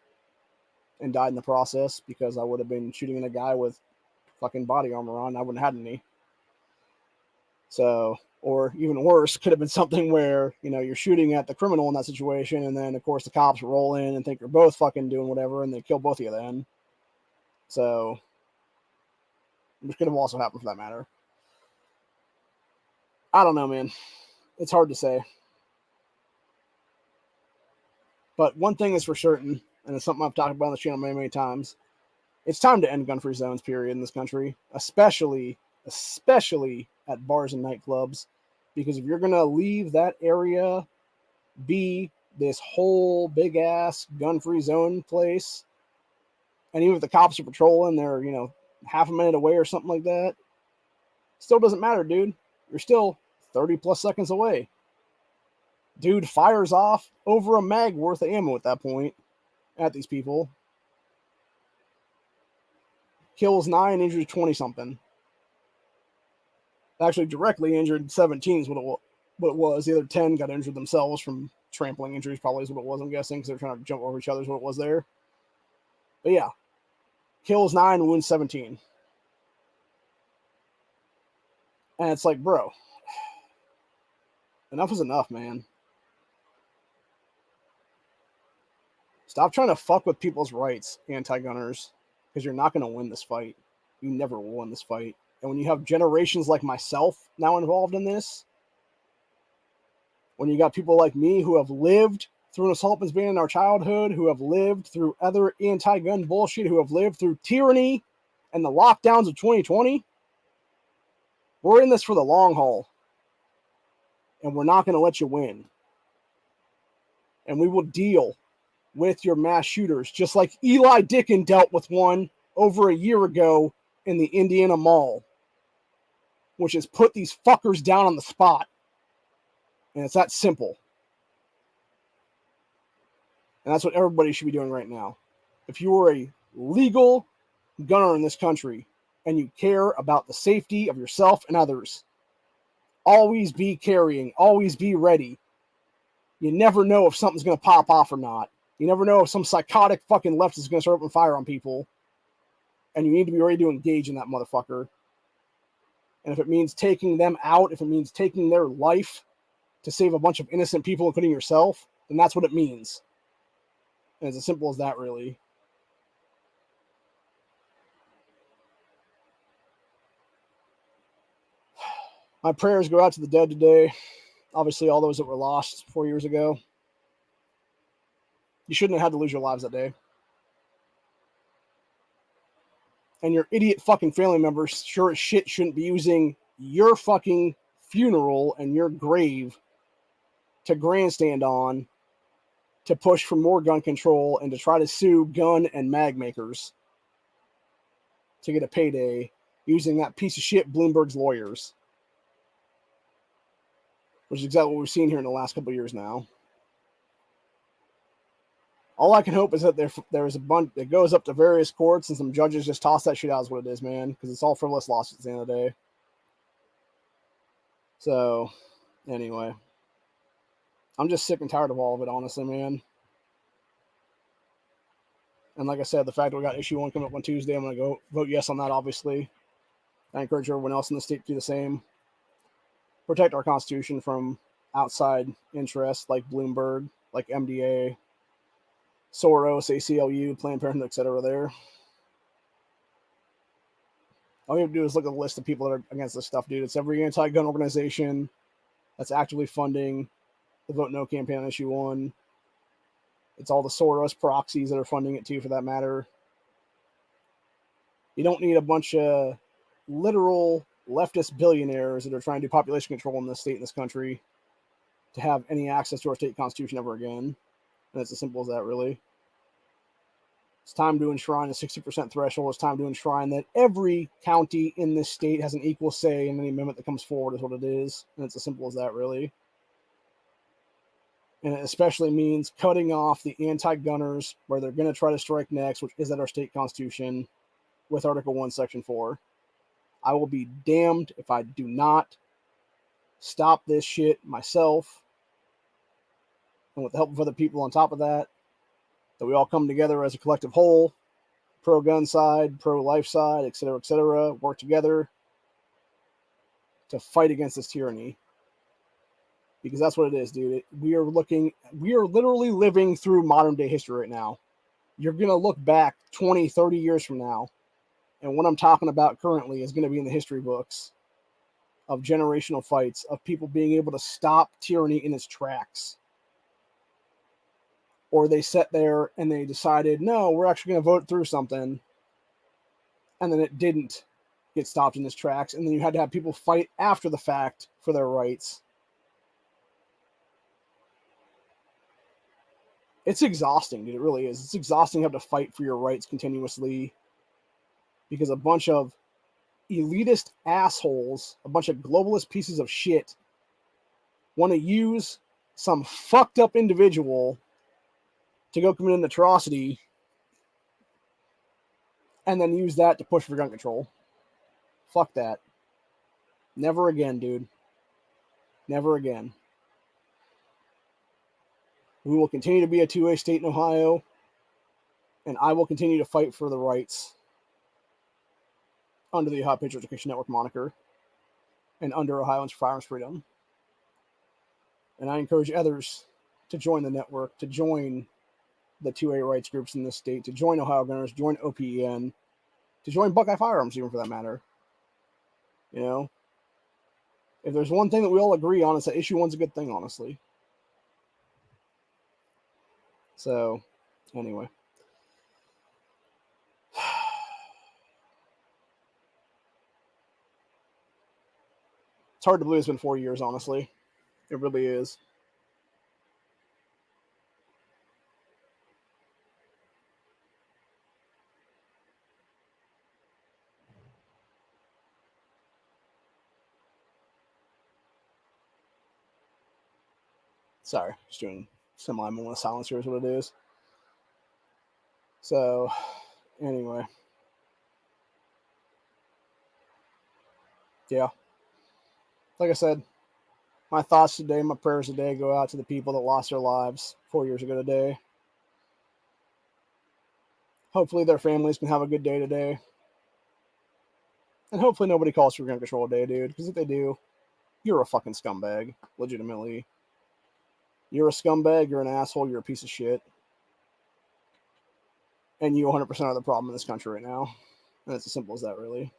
and died in the process because I would have been shooting at a guy with fucking body armor on. I wouldn't have had any. So, or even worse, could have been something where, you know, you're shooting at the criminal in that situation, and then, of course, the cops roll in and think you're both fucking doing whatever, and they kill both of you then. So, which could have also happened for that matter. I don't know, man. It's hard to say. But one thing is for certain, and it's something I've talked about on the channel many, many times, it's time to end gun-free zones, period, in this country, especially at bars and nightclubs, because if you're going to leave that area be this whole big-ass gun-free zone place, and even if the cops are patrolling, they're, you know, half a minute away or something like that, still doesn't matter, dude. You're still 30-plus seconds away. Dude fires off over a mag worth of ammo at that point at these people. Kills 9, injures 20-something. Actually, directly injured 17 is what it was. The other 10 got injured themselves from trampling injuries, probably is what it was, I'm guessing, because they're trying to jump over each other is what it was there. But yeah. Kills 9, wounds 17. And it's like, bro, enough is enough, man. Stop trying to fuck with people's rights, anti-gunners, because you're not going to win this fight. You never will win this fight. And when you have generations like myself now involved in this, when you got people like me who have lived through an assault ban in our childhood, who have lived through other anti-gun bullshit, who have lived through tyranny and the lockdowns of 2020, we're in this for the long haul. and we're not going to let you win. And we will deal with your mass shooters, just like Eli Dickin dealt with one over a year ago in the Indiana Mall, which is put these fuckers down on the spot. And it's that simple. And that's what everybody should be doing right now. If you are a legal gunner in this country and you care about the safety of yourself and others, always be carrying, always be ready. You never know if something's going to pop off or not. You never know if some psychotic fucking leftist is going to start opening fire on people. And you need to be ready to engage in that motherfucker. And if it means taking them out, if it means taking their life to save a bunch of innocent people, including yourself, then that's what it means. And it's as simple as that, really. My prayers go out to the dead today. Obviously, all those that were lost 4 years ago. You shouldn't have had to lose your lives that day. And your idiot fucking family members sure as shit shouldn't be using your fucking funeral and your grave to grandstand on, to push for more gun control and to try to sue gun and mag makers to get a payday using that piece of shit Bloomberg's lawyers. Which is exactly what we've seen here in the last couple of years now. All I can hope is that there's a bunch that goes up to various courts and some judges just toss that shit out, is what it is, man. Because it's all frivolous lawsuits at the end of the day. So, anyway. I'm just sick and tired of all of it, honestly, man. And like I said, the fact that we got issue 1 coming up on Tuesday, I'm going to go vote yes on that, obviously. I encourage everyone else in the state to do the same. Protect our Constitution from outside interests like Bloomberg, like MDA, Soros, ACLU, Planned Parenthood, etc. there. All you have to do is look at the list of people that are against this stuff, dude. It's every anti-gun organization that's actively funding the Vote No campaign on issue 1. It's all the Soros proxies that are funding it too, for that matter. You don't need a bunch of literal leftist billionaires that are trying to do population control in this state, in this country, to have any access to our state constitution ever again. And it's as simple as that, really. It's time to enshrine the 60% threshold. It's time to enshrine that every county in this state has an equal say in any amendment that comes forward, is what it is. And it's as simple as that, really. And it especially means cutting off the anti-gunners where they're going to try to strike next, which is at our state constitution, with Article 1, Section 4. I will be damned if I do not stop this shit myself, and with the help of other people on top of that, that we all come together as a collective whole, pro-gun side, pro-life side, etc., work together to fight against this tyranny. Because that's what it is, dude. We are literally living through modern day history right now. You're going to look back 20, 30 years from now, and what I'm talking about currently is going to be in the history books of generational fights, of people being able to stop tyranny in its tracks. Or they sat there and they decided, no, we're actually going to vote through something. And then it didn't get stopped in its tracks. And then you had to have people fight after the fact for their rights. It's exhausting, dude. It really is. It's exhausting to have to fight for your rights continuously because a bunch of elitist assholes, a bunch of globalist pieces of shit want to use some fucked up individual to go commit an atrocity and then use that to push for gun control. Fuck that. Never again, dude. Never again. We will continue to be a two-way state in Ohio, and I will continue to fight for the rights under the Ohio Patriot Education Network moniker and under Ohioans for Firearms Freedom. And I encourage others to join the network, to join the 2A rights groups in this state, to join Ohio Gunners, join OPEN, to join Buckeye Firearms, even for that matter. You know, if there's one thing that we all agree on, it's that issue 1's a good thing, honestly. So, anyway. It's hard to believe it's been 4 years, honestly. It really is. Sorry, just doing semi-moment silence here is what it is. So, anyway. Yeah. Like I said, my thoughts today, my prayers today go out to the people that lost their lives 4 years ago today. Hopefully their families can have a good day today. And hopefully nobody calls for gun control today, dude. Because if they do, you're a fucking scumbag. Legitimately. You're a scumbag, you're an asshole, you're a piece of shit. And you 100% are the problem in this country right now. And it's as simple as that, really.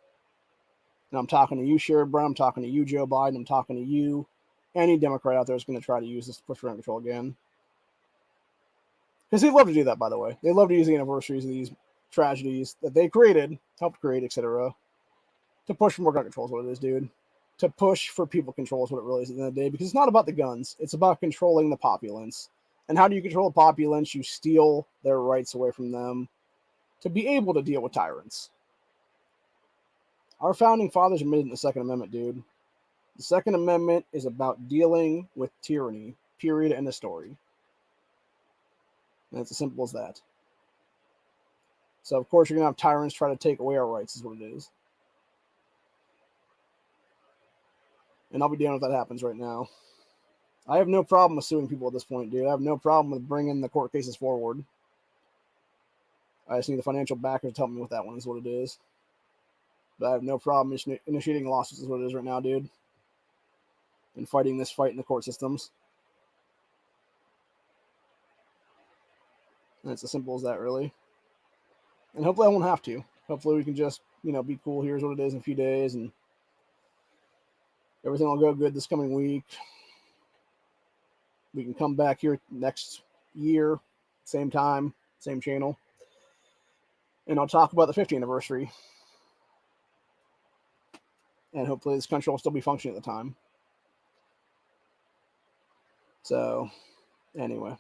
And I'm talking to you, Sherrod Brown. I'm talking to you, Joe Biden. I'm talking to you. Any Democrat out there is going to try to use this to push for gun control again. Because they love to do that, by the way. They love to use the anniversaries of these tragedies that they created, helped create, etc., to push for more gun control is what it is, dude. To push for people control is what it really is at the end of the day. Because it's not about the guns. It's about controlling the populace. And how do you control the populace? You steal their rights away from them to be able to deal with tyrants. Our founding fathers admitted in the Second Amendment, dude. The Second Amendment is about dealing with tyranny, period, end of story. And it's as simple as that. So, of course, you're going to have tyrants try to take away our rights, is what it is. And I'll be damned if that happens right now. I have no problem with suing people at this point, dude. I have no problem with bringing the court cases forward. I just need the financial backers to help me with that one, is what it is. But I have no problem initiating lawsuits, is what it is right now, dude. And fighting this fight in the court systems. And it's as simple as that, really. And hopefully I won't have to. Hopefully we can just, be cool. Here's what it is in a few days. And everything will go good this coming week. We can come back here next year, same time, same channel. And I'll talk about the 50th anniversary. And hopefully this country will still be functioning at the time. So, anyway.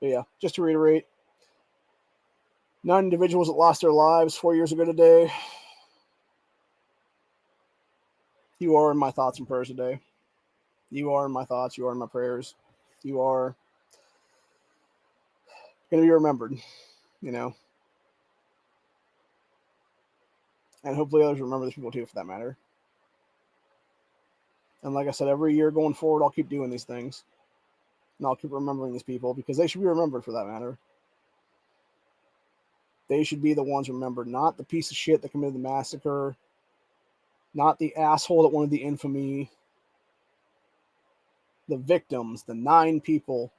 But yeah, just to reiterate, 9 individuals that lost their lives 4 years ago today. You are in my thoughts and prayers today. You are in my thoughts. You are in my prayers. You are going to be remembered, And hopefully others remember these people too, for that matter. And like I said, every year going forward, I'll keep doing these things. And I'll keep remembering these people because they should be remembered, for that matter. They should be the ones remembered, not the piece of shit that committed the massacre, not the asshole that wanted the infamy. The victims, the 9 people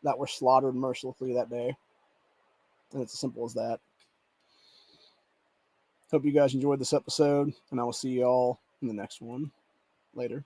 that were slaughtered mercilessly that day. And it's as simple as that. Hope you guys enjoyed this episode, and I will see you all in the next one. Later.